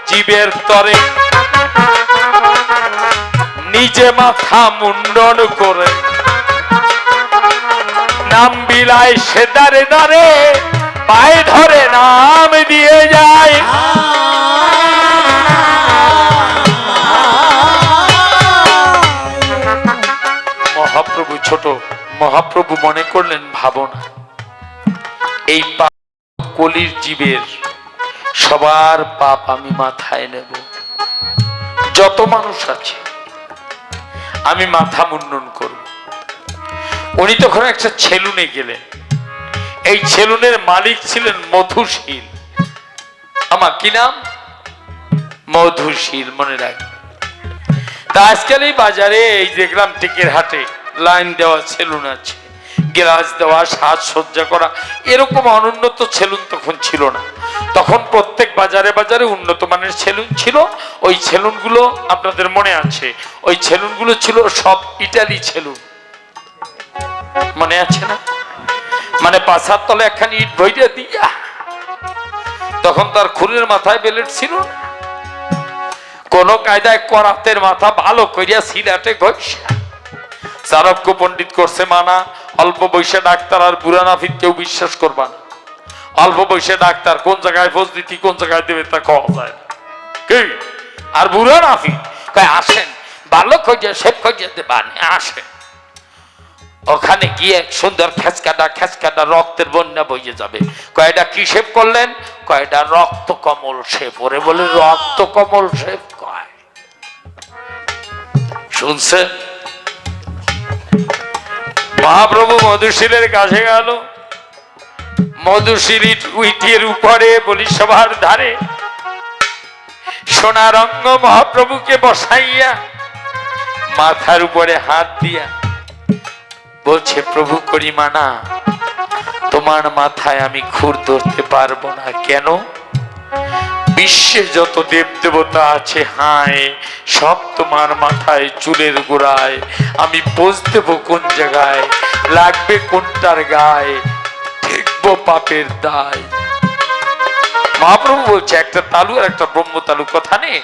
জীবের তরে, নিজ নিজে মাথা মুন্ডন করে নাম বিলায় সে দারে দারে পায়ে ধরে নাম দিয়ে যায়। মহাপ্রভু ছোট, মহাপ্রভু মনে করলেন ভাবনা এই পাপ কলির জীবের সবার পাপ আমি মাথায় নেব, যত মানুষ আছে আমি মাথা মুন্ডন করব। উনি তখন একটা সেলুনে গেলেন, এই সেলুনের মালিক ছিলেন মধুশীল। আমার কি নাম? মধুশীল, মনে রাখবেন। তা আজকাল এই বাজারে এই দেখলাম টিকের হাটে লাইন দেওয়া সেলুন আছে, গ্লাস দেওয়া, সাজসজ্জা করা, এরকম অনুন্নত সেলুন তখন ছিল না। তখন প্রত্যেক বাজারে বাজারে উন্নত মানের সেলুন ছিল। ওই সেলুনগুলো আপনাদের মনে আছে, ওই সেলুনগুলো ছিল সব ইটালি সেলুন, মনে আছে না? মানে পাছার তলে একখানি ইট বইটা দিয়া, তখন তার খুরের মাথায় বেলেট ছিল, কোন কায়দায় করাতের মাথা ভালো করিয়া সিলাটে ঘষা। চাণক্য পণ্ডিত করছে মানা, অল্প বয়সে ডাক্তার আর বুড়া নাফিদ কেউ বিশ্বাস করবা না। অল্প বয়সে ডাক্তার কোন জায়গায় ফজলিতি কোন জায়গায় দেবে তা কওয়া যায় না। কি আর বুড়া নাফিদ কয় আসেন, ভালো করিয়া শেভ করিয়া দেবান, আসেন। ওখানে গিয়ে সুন্দর খেসকাটা রক্তের বন্যা বইয়ে যাবে। কয়টা কি শেভ করলেন? কয়টা রক্ত কমল শেভ। ওরে বলে রক্ত কমল শেভ কয়, শুনছেন? মহাপ্রভু মধুশীলের কাছে গেল। মধুশীল উইটির উপরে বলি সভার ধারে সোনারঙ্গ মহাপ্রভুকে বসাইয়া মাথার উপরে হাত দিয়া বলছে, প্রভু করিমানা, তোমার মাথায় আমি খুর ধরতে পারবো না। কেন? বিশ্বে যত দেব দেবতা আছে হায় সব তোমার মাথায় চুলের গোড়ায়, আমি পোজ দেব কোন জায়গায়, লাগবে কোনটার গায়ে, দেখবো পাপের দায়। মহাপ্রভু বলছে একটা তালু আর একটা ব্রহ্ম তালু কথা নেই,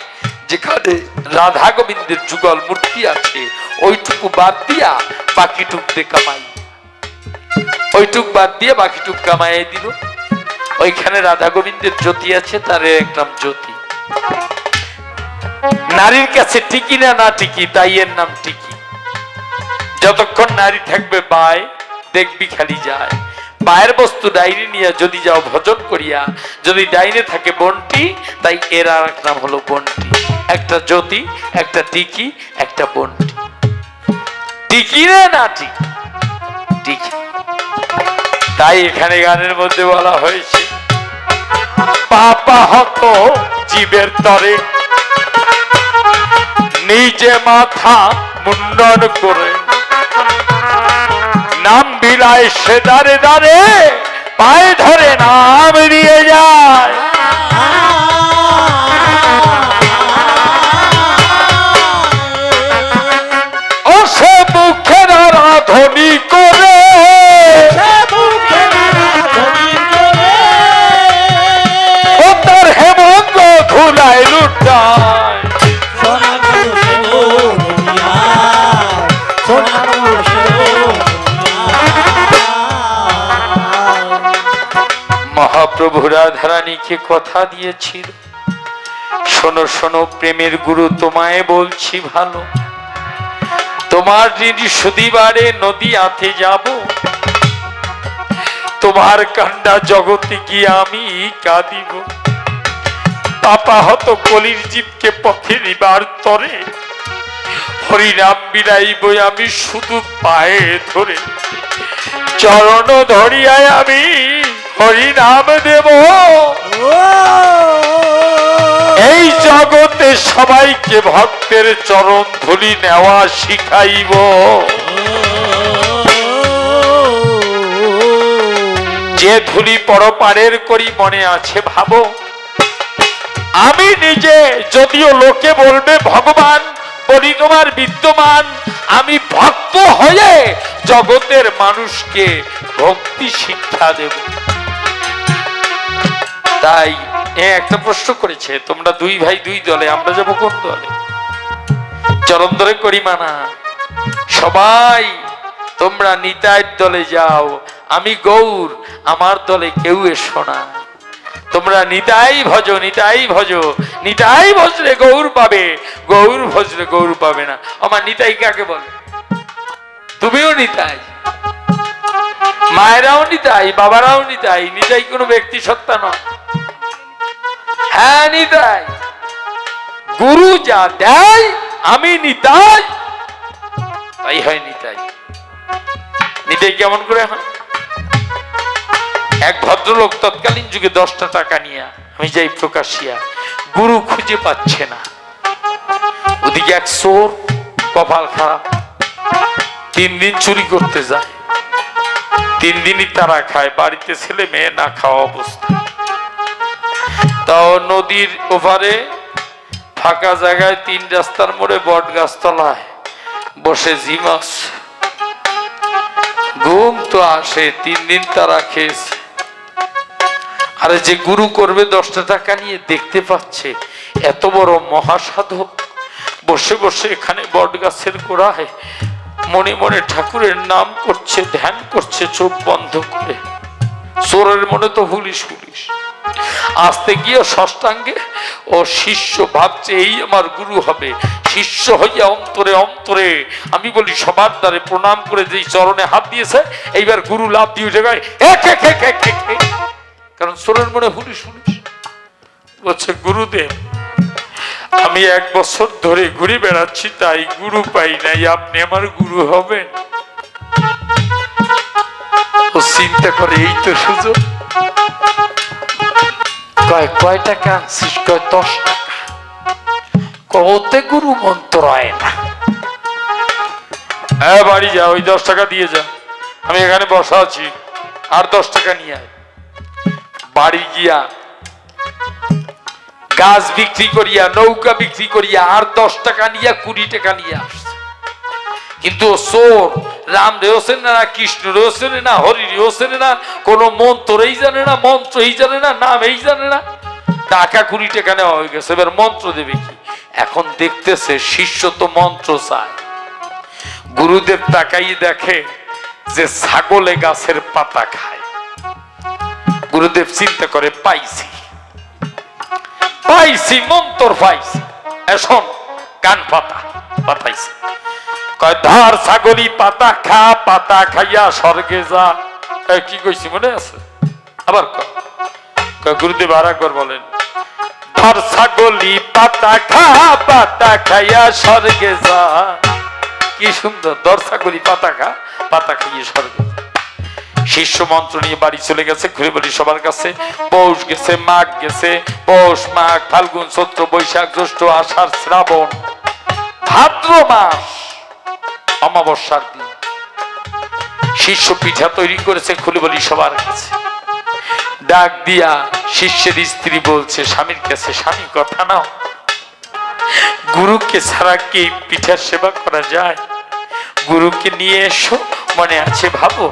যেখানে রাধা গোবিন্দের যুগল মূর্তি আছে ওইটুকু বাদ দিয়া বাকিটুক দিয়ে কামাই, ওইটুক বাদ দিয়ে বাকিটুক কামাই দিল। ওইখানে রাধা গোবিন্দের জ্যোতি আছে, তার একদম জ্যোতি। নারীর কাছে টিকি না না টিকি, তাই এর নাম টিকি। যতক্ষণ নারী থাকবে বাই দেখবি খালি যায়। পায়ের বস্তু ডাইনি নিয়ে যদি যাও ভজন করিয়া, যদি ডাইনে থাকে বন্টি, তাই এর আর এক নাম হলো বন্টি। একটা জ্যোতি, একটা টিকি, একটা বন্টি। টিকি রে না টিকি, টিকি। তাই এখানে গানের মধ্যে বলা হয়েছে, পাপা হত জীবের তরে নিজে মাথা মুন্ডন করে নাম বিলায় সে দারে দারে পায়ে ধরে নাম দিয়ে যায়। ও সে মুখের রাধনি করে ও তার হেমন্ত ধুলায় লুটায়। মহাপ্রভু রাধারানীকে কথা দিয়েছিল, শোনো শোনো প্রেমের গুরু তোমায় বলছি ভালো, তোমার ঋণ সুদিবারে নদী আতে যাব, তোমার কান্ডা জগতে গিয়ে আমি কাঁদিব। পাপা হত কলির জীবকে পথে নিবার তরে হরিনাম বিলাইব আমি শুধু পায়ে ধরে, চরণ ধরিয়ায় আমি হরিনাম দেব। এই জগতে সবাইকে ভক্তের চরণ ধুলি নেওয়া শিখাইব। যে ধুলি পরপারের করি মনে আছে ভাবো, আমি নিজে যদিও লোকে বলবে ভগবান, বলি তোমার বিদ্যমান, আমি ভক্ত হয়ে জগতের মানুষকে ভক্তি শিক্ষা দেব। তাই একটা প্রশ্ন করেছে, তোমরা দুই ভাই দুই দলে, আমরা যাবো কোন দলে? চরণ ধরে করি মানা। সবাই তোমরা নিতাইয়ের দলে যাও, আমি গৌর, আমার দলে কেউ এসো না। তোমরা নিতাই ভজ, নিতাই ভজ, নিতাই ভজলে গৌর পাবে, গৌর ভজলে গৌর পাবে না। আমার নিতাই কাকে বলে? তুমিও নিতাই, মায়েরাও নিতাই, বাবারাও নিতাই। নিতাই কোনো ব্যক্তি সত্তা নয়। হ্যাঁ নিতাই, গুরু যা দেয় আমি নিতাই, তাই হয় নিতাই। নিতাই কেমন করে হয়? এক ভদ্রলোক তৎকালীন যুগে 10টা টাকা নিয়ে আমি যাই প্রকাশিয়া, গুরু খুঁজে পাচ্ছে না। ওদিকে এক চোর, কপাল খারাপ, 3 দিন চুরি করতে যায়, 3 দিনই তারা খায়, বাড়িতে ছেলে মেয়ে না খাওয়া অবস্থা। তাও নদীর ওপারে ফাঁকা জায়গায় 3 রাস্তার মোড়ে বট গাছতলায় বসে জিমাস। ঘুম তো আসে, 3 দিন তারা খেয়েছে। আরে যে গুরু করবে 10টা টাকা নিয়ে দেখতে পাচ্ছে এত বড় মহাসাধক বসে বসে এখানে বট গাছের গোড়ায় মনে মনে ঠাকুরের নাম করছে, ধ্যান করছে চোখ বন্ধ করে। চোরের মনে তো হুলিশ হুলিশ। আসতে গিয়ে ষষ্ঠাঙ্গে ও শিষ্য ভাবছে এই আমার গুরু হবে। শিষ্য হইয়া অন্তরে অন্তরে আমি বলি সবার দ্বারে প্রণাম করে যেই চরণে হাত দিয়েছে, এইবার গুরু লাভ দিয়ে জায়গায় কারণ চোরের মনে হুলিশ হুলিশ। বলছে গুরুদেব, আমি 1 বছর ধরে ঘুরে বেড়াচ্ছি, তাই গুরু পাই নাই, আপনি আমার গুরু হবেন? ও চিন্তা করে এই তো সুযোগ। কয় টাকা আনছিস? কয় 10 টাকা। কতে গুরু মন্ত্র হয় না। হ্যাঁ বাড়ি যা, ওই 10 টাকা দিয়ে যা, আমি এখানে বসা আছি, আর 10 টাকা নিয়ে আয়। বাড়ি গিয়া গাছ বিক্রি করিয়া, নৌকা বিক্রি করিয়া আর 10 টাকা নিয়ে 20 টাকা নিয়ে আসছে। কিন্তু চোর রাম রেও চেনে না, কৃষ্ণ রেও চেনে না, হরি রেও চেনে না, কোন মন্ত্রই জানে না, মন্ত্রই জানে না, নাম এই জানে না। টাকা 20 টাকা নেওয়া হয়ে গেছে, এবার মন্ত্র দেবে কি? এখন দেখতেছে শিষ্য তো মন্ত্র চায়। গুরুদেব তাকাই দেখে যে ছাগলে গাছের পাতা খায়। গুরুদেব চিন্তা করে পাইছি পাইছি, মন্ত্র পাইছি, এখন কান পাতা পাতাইছে। কয় ধর ছাগলি পাতা খা, পাতা খাইয়া স্বর্গে যা। কি কইছি মনে আছে? আবার কয় গুরুদেব আর একবার বলেন। ধর ছাগলি পাতা খা, পাতা খাইয়া স্বর্গে যা। কি সুন্দর, ধর ছাগলি পাতা খা, পাতা খাইয়া স্বর্গে যা। শিষ্য মন্ত্র নিয়ে বাড়ি চলে গেছে। ঘুরে বলি সবার কাছে। পৌষ গেছে, মাঘ গেছে, পৌষ মাঘ ফাল্গুন চৈত্র বৈশাখ জ্যৈষ্ঠ আষাঢ় শ্রাবণ, ভাদ্র মাস অমাবস্যার দিন শিষ্য পিঠা তৈরি করেছে। খুলে বলি সবার কাছে। ডাক দিয়া শিষ্যের স্ত্রী বলছে স্বামীর কাছে, স্বামী কথা নাও, গুরুকে ছাড়া কি পিঠার সেবা করা যায়? গুরুকে নিয়ে এসো, মনে আছে ভাবো,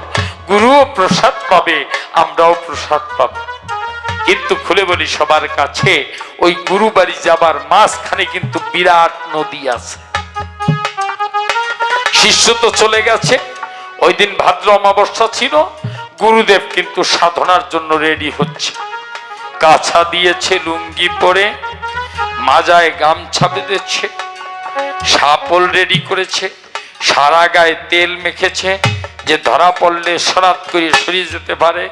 গুরুও প্রসাদ পাবে, আমরাও প্রসাদ পাবো। কিন্তু খুলে বলি সবার কাছে, ওই গুরু বাড়ি যাবার মাঝখানে কিন্তু বিরাট নদী আছে। শিষ্য তো চলে গেছে। ওই দিন ভাদ্র অমাবস্যা ছিল। গুরুদেব কিন্তু সাধনার জন্য রেডি হচ্ছে। কাছা দিয়েছে, লুঙ্গি পরে, মাজায় গামছা বেঁধেছে, শাপল রেডি করেছে, সারা গায়ে তেল মেখেছে, যে ধরা পড়লে সরাত করে সরিয়ে যেতে পারে।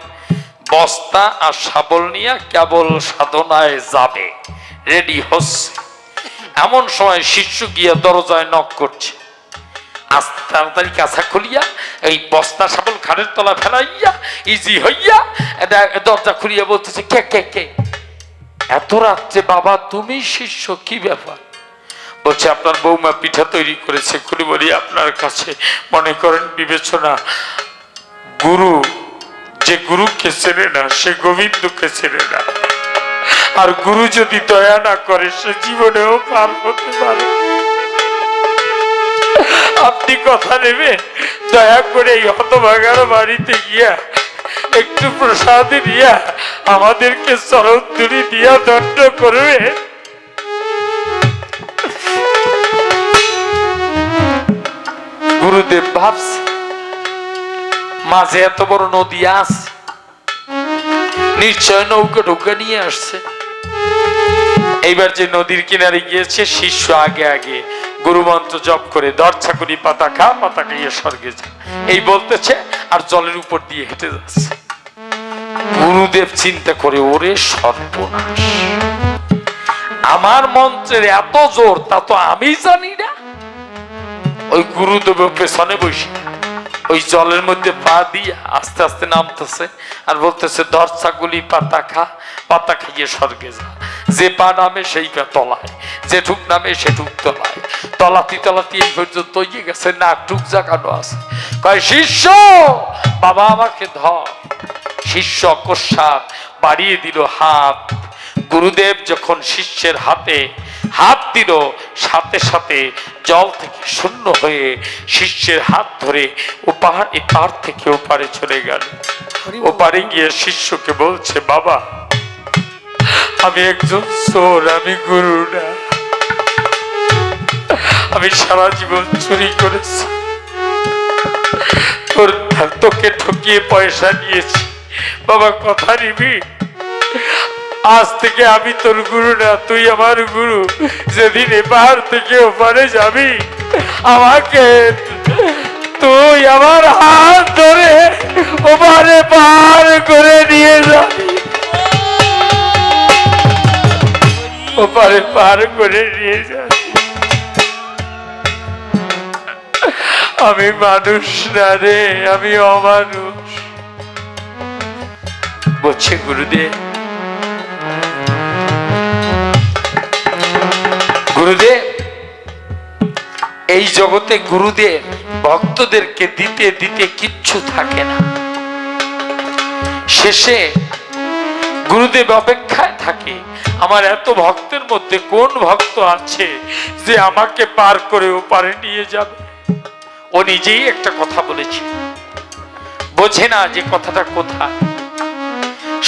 বস্তা আর শাবল নিয়ে কেবল সাধনায় যাবে, রেডি হচ্ছে। এমন সময় শিষ্য গিয়া দরজায় নক করছে। আস্তে তাড়াতাড়ি কাছা খুলিয়া এই বস্তা শাবল খাটের তলা ফেলাইয়া ইজি হইয়া দরজা খুলিয়া বলতেছে, কে কে কে? এত রাত্রে বাবা তুমি শিষ্য, কি ব্যাপার? বলছে আপনার বৌমা পিঠা তৈরি করেছে। খুলে বলি আপনার কাছে মনে করেন বিবেচনা, গুরু যে গুরুকে চেনে না সে গোবিন্দকে চেনে না, আর গুরু যদি দয়া না করে সে জীবনেও পার হতে পারে। আপনি কথা নেবেন, দয়া করে এই হতভাগার বাড়িতে গিয়া একটু প্রসাদ দিয়া আমাদেরকে চরণ ধুলি দিয়া দণ্ড করবে। গুরুদেব ভাবছে মাঝে এত বড় নদী আছে, নিশ্চয় নৌকা ঢুকা নিয়ে আসছে। এইবার যে নদীর কিনারে গিয়েছে, শিষ্য আগে আগে গুরু মন্ত্র জপ করে দরছা করি পাতা খা পাতা খাইয়ে স্বর্গে যা এই বলতেছে, আর জলের উপর দিয়ে হেঁটে যাচ্ছে। গুরুদেব চিন্তা করে, ওরে সর্বনাশ, আমার মন্ত্রের এত জোর তা তো আমি জানি না। ওই গুরুদেব পেছনে বসে ওই জলের মধ্যে পা দিয়ে আস্তে আস্তে নামতেছে আর বলতেছে দরছা গুলি পাতা খা পাতা খাইয়ে স্বর্গে যা। যে পা নামে সেই পা তলায়, যে ঠুক নামে সে ঠুক তলায়, তলাতি তলাতি এই পর্যন্ত গেছে, নাক ঠুক জাগানো আছে। কয় শিষ্য বাবা আমাকে ধর। শিষ্য অকস্মাৎ বাড়িয়ে দিল হাত। গুরুদেব যখন শিষ্যের হাতে হাত দিল, সাথে সাথে জল থেকে শূন্য হয়ে শিষ্যের হাত ধরে ওপার এপার থেকে ওপারে চলে গেল। ওপারে গিয়ে শিষ্যকে বলছে, বাবা আমি একজন চোর, আমি গুরু না, আমি সারা জীবন চুরি করেছি, তোকে ঠকিয়ে পয়সা নিয়েছি, বাবা কথা নিবি? আজ থেকে আমি তোর গুরু না, তুই আমার গুরু। যেদিন এপার থেকে ওপারে যাবি, আমাকে তুই আমার হাত ধরে ওপারে পার করে নিয়ে যাবি, ওপারে পার করে নিয়ে যাবি। আমি মানুষ না রে, আমি অমানুষ। বলছে গুরুদেব, গুরুদেব এই জগতে গুরুদেব ভক্তদেরকে দিতে দিতে কিচ্ছু থাকে না, শেষে গুরুদেব অপেক্ষায় থাকে আমার এত ভক্তের মধ্যে কোন ভক্ত আছে যে আমাকে পার করে ওপারে নিয়ে যাবে। ও নিজেই একটা কথা বলেছে, বোঝে না যে কথাটা কোথায়।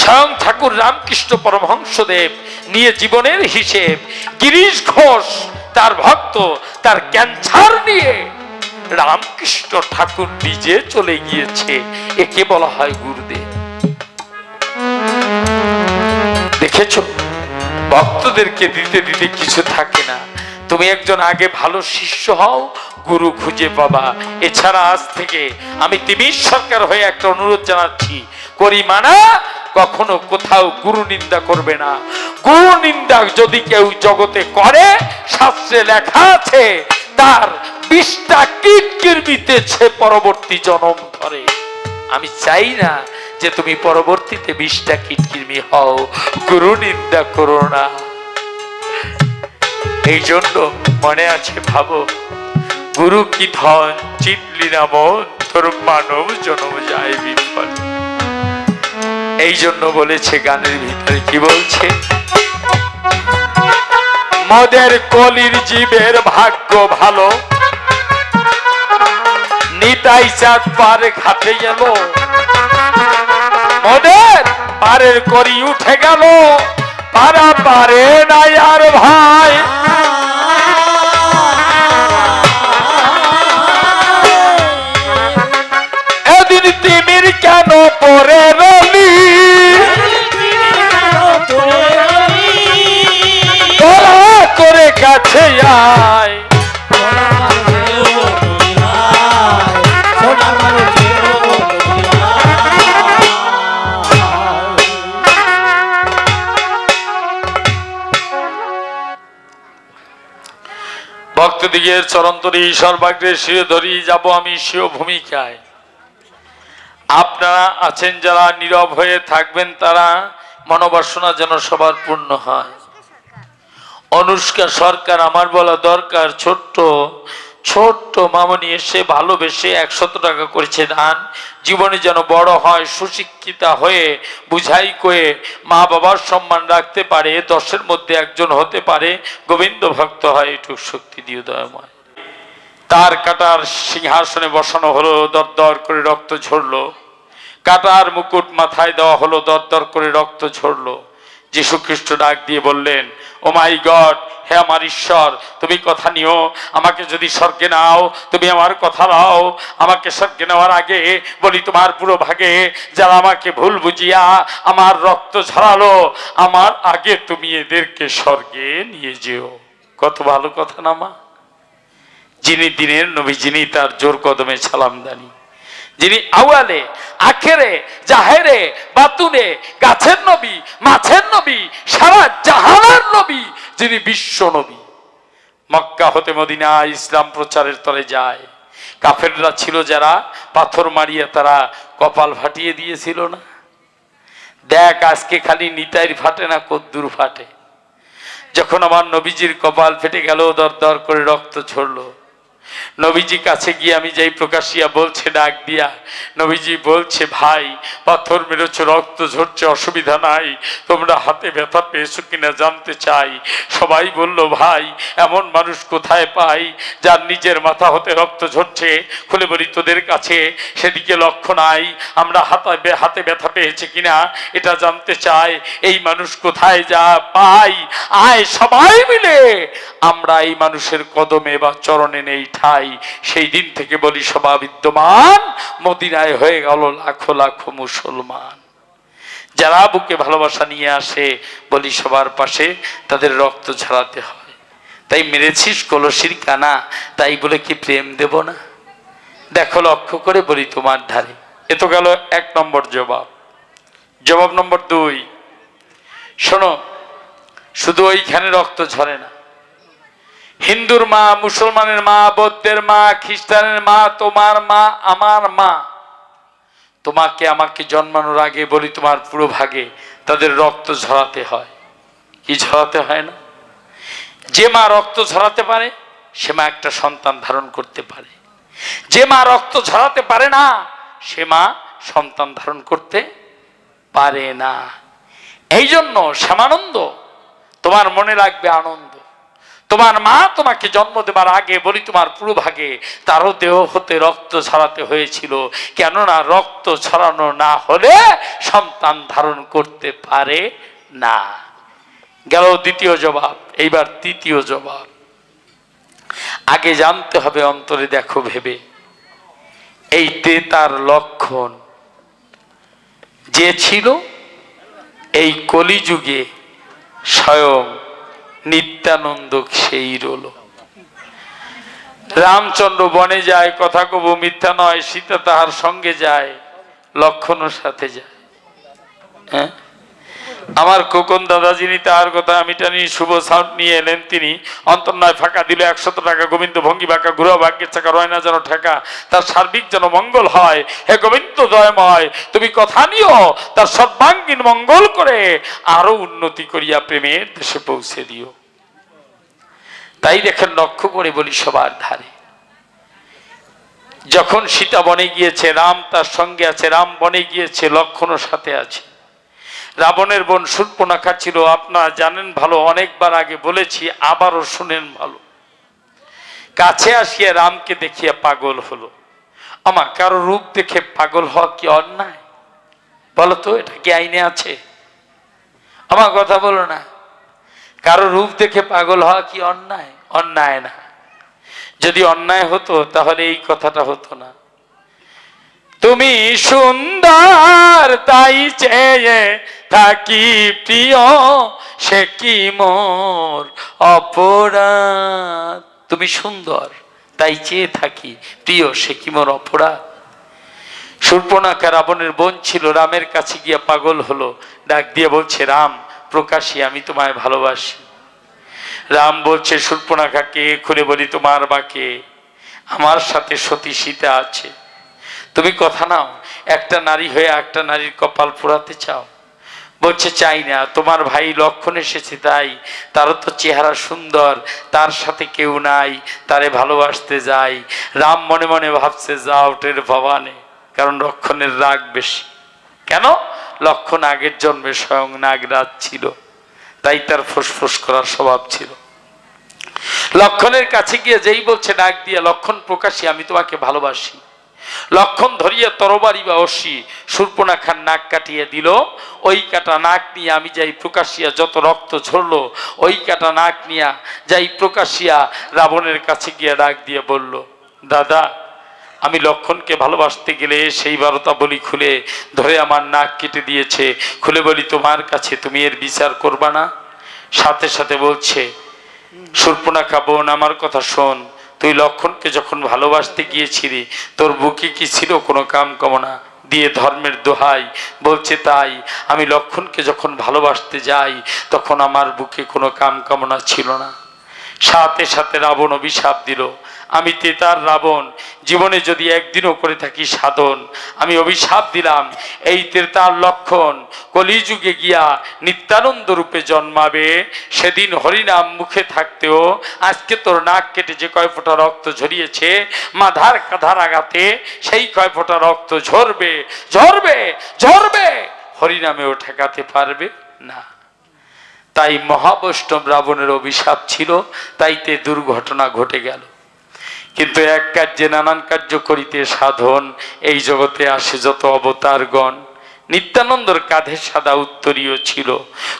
স্বয়ং ঠাকুর রামকৃষ্ণ পরমহংসদেব নিয়ে জীবনের হিসেব, গিরিশ ঘোষ তার ভক্ত, তার ক্যান্সার নিয়ে রামকৃষ্ণ ঠাকুর নিজে চলে গিয়েছে। একে বলা হয় গুরুদেব। দেখেছো, ভক্তদেরকে দিতে দিতে কিছু থাকে না। তুমি একজন আগে ভালো শিষ্য হও, গুরু খুঁজে পাবা। এছাড়া আজ থেকে আমি তিমির সরকার হয়ে একটা অনুরোধ জানাচ্ছি, করি মানা কখনো কোথাও গুরু নিন্দা করবে না। গুরু নিন্দা যদি কেউ জগতে করে, শাস্ত্রে লেখা আছে তার 20টা কিরকিরবিতেছে পরবর্তী জন্ম ধরে। আমি চাই না যে তুমি পরবর্তীতে 20টা কিরকিরমি হও। গুরু নিন্দা করো না। এই জন্য মনে আছে, ভাবো গুরু কি ধন চিনলি না মন, তোর মানব জন্ম যায় বিফল। এই জন্য বলেছে গানের ভিতরে, কি বলছে, মদের কলির জীবের ভাগ্য ভালো, নিতাই চাঁদ পার ঘাটে গেল, মদের পারের করি উঠে গেল, পারা পারে নাই আর ভাই। এদিন তিমির কেন পরে রলি, তোরা করে কাছে আয়। ভক্তদিগের চরণতরী সর্বাগ্রে শিরে ধরি যাব আমি স্বীয় ভূমিকায়। আপনারা আছেন যারা নীরব হয়ে থাকবেন, তারা মনোবাসনা যেন সবার পূর্ণ হয়। অনুষ্কা সরকার আমার বলা দরকার, ছোট্ট ছোট্ট মামনি এসে ভালোবেসে 100 টাকা করেছে দান। জীবনে যেন বড় হয়, সুশিক্ষিতা হয়ে বুঝাই কয়ে মা বাবার সম্মান রাখতে পারে, 10-এর মধ্যে একজন হতে পারে, গোবিন্দ ভক্ত হয়, এটুকু শক্তি দিয়ে দয়াময়। তার কাটার সিংহাসনে বসানো হলো, দর দর করে রক্ত ঝরলো। কাটার মুকুট মাথায় দেওয়া হলো, দর দর করে রক্ত ঝরলো। যীশু খ্রিস্ট ডাক দিয়ে বললেন, ও মাই গড, হে আমার ঈশ্বর, তুমি কথা নিও, আমাকে যদি স্বর্গে নাও, তুমি আমার কথা নাও, আমাকে স্বর্গে নেওয়ার আগে বলি তোমার পুরো ভাগে যারা আমাকে ভুল বুঝিয়া আমার রক্ত ঝরালো, আমার আগে তুমি এদেরকে স্বর্গে নিয়ে যেও। কত ভালো কথা না মা? যিনি দিনের নবী, যিনি তার জোর কদমে সালামদানি, যিনি আওয়ালে আখেরে জাহেরে বাতুনে গাছের নবী, মাছের নবী, সারা জাহানের নবী, যিনি বিশ্ব নবী। মক্কা হতে মদিনা ইসলাম প্রচারের তরে যায়। কাফেররা ছিল যারা, পাথর মারিয়া তারা কপাল ফাটিয়ে দিয়েছিল না? দেখ আজকে খালি নিতাইর ফাটে না, কদ্দুর ফাটে। যখন আমার নবীজির কপাল ফেটে গেল, দর দর করে রক্ত ঝরলো, নবীজি কাছে গিয়ে আমি যাই প্রকাশিয়া বলছে, ডাক দিয়া নবীজি বলছে, ভাই পাথর মেরেছ, রক্ত ঝরছে, অসুবিধা নাই, তোমরা হাতে ব্যথা পেয়েছো কিনা জানতে চাই। সবাই বলল, ভাই এমন মানুষ কোথায় পাই যার নিজের মাথা হতে রক্ত ঝরছে? খুলে বলি, তোদের কাছে সেদিকে লক্ষ্য নাই, আমরা হাতে ব্যথা পেয়েছে কিনা এটা জানতে চাই। এই মানুষ কোথায় যা পাই, আয় সবাই মিলে আমরা এই মানুষের কদমে বা চরণে নেই ঠাই। সেই দিন থেকে বলি সভা বিদ্যমান, মদিনায় হয়ে গেল লাখো লাখো মুসলমান। যারা বুকে ভালোবাসা নিয়ে আসে বলি সবার পাশে, তাদের রক্ত ঝরাতে হয়। তাই মেরেছিস কলসির কানা, তাই বলে কি প্রেম দেব না? দেখো লক্ষ্য করে বলি তোমার ধারে। এ তো গেল 1 নম্বর জবাব। জবাব নম্বর 2, শোনো, শুধু ওইখানে রক্ত ঝরে না। হিন্দুর মা, মুসলমানের মা, বৌদ্ধের মা, খ্রিস্টানের মা, তোমার মা, আমার মা, তোমাকে আমাকে জন্মানোর আগে বলি তোমার পুরো ভাগে তাদের রক্ত ঝরাতে হয়। কি ঝরাতে হয় না? যে মা রক্ত ঝরাতে পারে সে মা একটা সন্তান ধারণ করতে পারে। যে মা রক্ত ঝরাতে পারে না সে মা সন্তান ধারণ করতে পারে না। এই জন্য শ্যামানন্দ, তোমার মনে রাখবে আনন্দ, তোমার মা তোমাকে জন্ম দেবার আগে বলি তোমার পুরো ভাগে তারও দেহ হতে রক্ত ছড়াতে হয়েছিল, কেননা রক্ত ছড়ানো না হলে সন্তান ধারণ করতে পারে না। গেল 2য় জবাব। এইবার 3য় জবাব। আগে জানতে হবে, অন্তরে দেখো ভেবে, এই তেতার লক্ষণ যে ছিল এই কলিযুগে স্বয়ং নিত্যানন্দ সেই রল। রামচন্দ্র বনে যায়, কথা কব মিথ্যা নয়, সীতা তাহার সঙ্গে যায়, লক্ষণের সাথে যায়। হ্যাঁ, আমার খোকন দাদা যিনি তার কথা আমি টানি শুভ সাউন্ড নিয়ে এলেন, তিনি অন্তর্নয় ফাঁকা দিল 100 টাকা, গোবিন্দ ভঙ্গি বাঁকা ঘুরা ভাগ্যের চাকা রয় না যেন ঠেকা, তার সার্বিক যেন মঙ্গল হয়। হে গোবিন্দ দয়ময়, তুমি কথা নিও, তার সর্বাঙ্গীন মঙ্গল করে আরো উন্নতি করিয়া প্রেমের দেশে পৌঁছে দিও। তাই দেখেন, লক্ষ্য করে বলি সবার ধারে, যখন সীতা বনে গিয়েছে, রাম তার সঙ্গে আছে, রাম বনে গিয়েছে, লক্ষণও সাথে আছে। রাবণের বোন শূর্পণখা ছিল, আপনারা জানেন ভালো, অনেকবার আগে বলেছি, আবারও শুনেন ভালো। কাছে আসিয়া রামকে দেখিয়া পাগল হলো। আমার কারো রূপ দেখে পাগল হওয়া কি অন্যায়? বলতো, এটা কি আইনে আছে? আমার কথা বলো না। কারো রূপ দেখে পাগল হওয়া কি অন্যায়? অন্যায় না। যদি অন্যায় হতো তাহলে এই কথাটা হতো না। তুমি সুন্দর তাই চেয়ে থাকি প্রিয়, সে কি মোর অপরাধ। তুমি সুন্দর তাই চেয়ে থাকি প্রিয়, সে কি মোর অপরাধ। শূর্পণখা রাবণের বোন ছিল, রামের কাছে গিয়া পাগল হলো, ডাক দিয়ে বলছে, রাম প্রকাশী আমি তোমায় ভালোবাসি। রাম বলছে শূর্পণখাকে, খুলে বলি তোমার বাকে, আমার সাথে সতী সীতা আছে, তুমি কথা নাও, একটা নারী হয়ে একটা নারীর কপাল পোড়াতে চাও? বলছে চাই না, তোমার ভাই লক্ষণ এসেছে তাই, তারও তো চেহারা সুন্দর, তার সাথে কেউ নাই, তারে ভালোবাসতে যাই। রাম মনে মনে ভাবছে, যাও টের ভবানে, কারণ লক্ষণের রাগ বেশি। কেন? লক্ষণ আগের জন্মে স্বয়ং নাগরাজ ছিল, তাই তার ফুসফুস করার স্বভাব ছিল। লক্ষণের কাছে গিয়ে যেই বলছে, ডাক দিয়া, লক্ষণ প্রকাশী আমি তোমাকে ভালোবাসি। লক্ষণ ধরিয়া তরবারি বা অশ্বি শূর্পণখার নাক কাটিয়ে দিল। ওই কাটা নাক নিয়ে আমি যাই প্রকাশিয়া, যত রক্ত ঝরলো ওই কাটা নাক নিয়ে যাই প্রকাশিয়া রাবণের কাছে গিয়ে ডাক দিয়ে বলল, দাদা আমি লক্ষণকে ভালোবাসতে গেলে সেই 12টা বলি খুলে ধরে আমার নাক কেটে দিয়েছে। খুলে বলি তোমার কাছে, তুমি এর বিচার করবা না? সাথে সাথে বলছে, শূর্পণখা বোন আমার কথা শোন, তুই লক্ষণকে যখন ভালোবাসতে গিয়েছিলি তোর বুকে কি ছিল কোনো কাম কামনা? দিয়ে ধর্মের দোহাই বলছে, তাই আমি লক্ষণকে যখন ভালোবাসতে যাই তখন আমার বুকে কোনো কাম কামনা ছিল না। সাথে সাথে রাবণ অভিশাপ দিল, আমি তেতার রাবণ, জীবনে যদি একদিনও করে থাকি সাধন, আমি অভিশাপ দিলাম এই তেতার লক্ষণ কলিযুগে গিয়া নিত্যানন্দ রূপে জন্মাবে। সেদিন হরিনাম মুখে থাকতেও আজকে তোর নাক কেটে যে কয় ফোঁটা রক্ত ঝরিয়েছে, মাধার কাঁধার আঘাতে সেই কয় ফোঁটা রক্ত ঝরবে ঝরবে ঝরবে, হরিনামেও ঠেকাতে পারবে না। তাই মহাবৈষ্ণব রাবণের অভিশাপ ছিল, তাইতে দুর্ঘটনা ঘটে গেল। কিন্তু এক কার্যে নানান কার্য করিতে সাধন, এই জগতে আসে যত অবতারগণ। নিত্যানন্দর কাঁধে সাদা উত্তরীয় ছিল,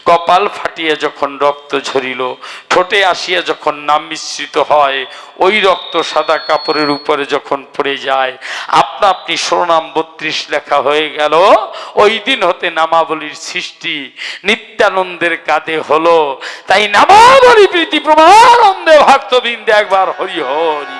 কপাল ফাটিয়া যখন রক্ত ঝরিল, ঠোঁটে আসিয়া যখন নাম মিশ্রিত হয়, ওই রক্ত সাদা কাপড়ের উপরে যখন পড়ে যায়, আপনা আপনি শিরোনাম 32 লেখা হয়ে গেল। ওই দিন হতে নামাবলীর সৃষ্টি নিত্যানন্দের কাঁধে হলো। তাই নামাবলী প্রীতি প্রমানন্দে ভক্তবৃন্দে একবার হরি হরি।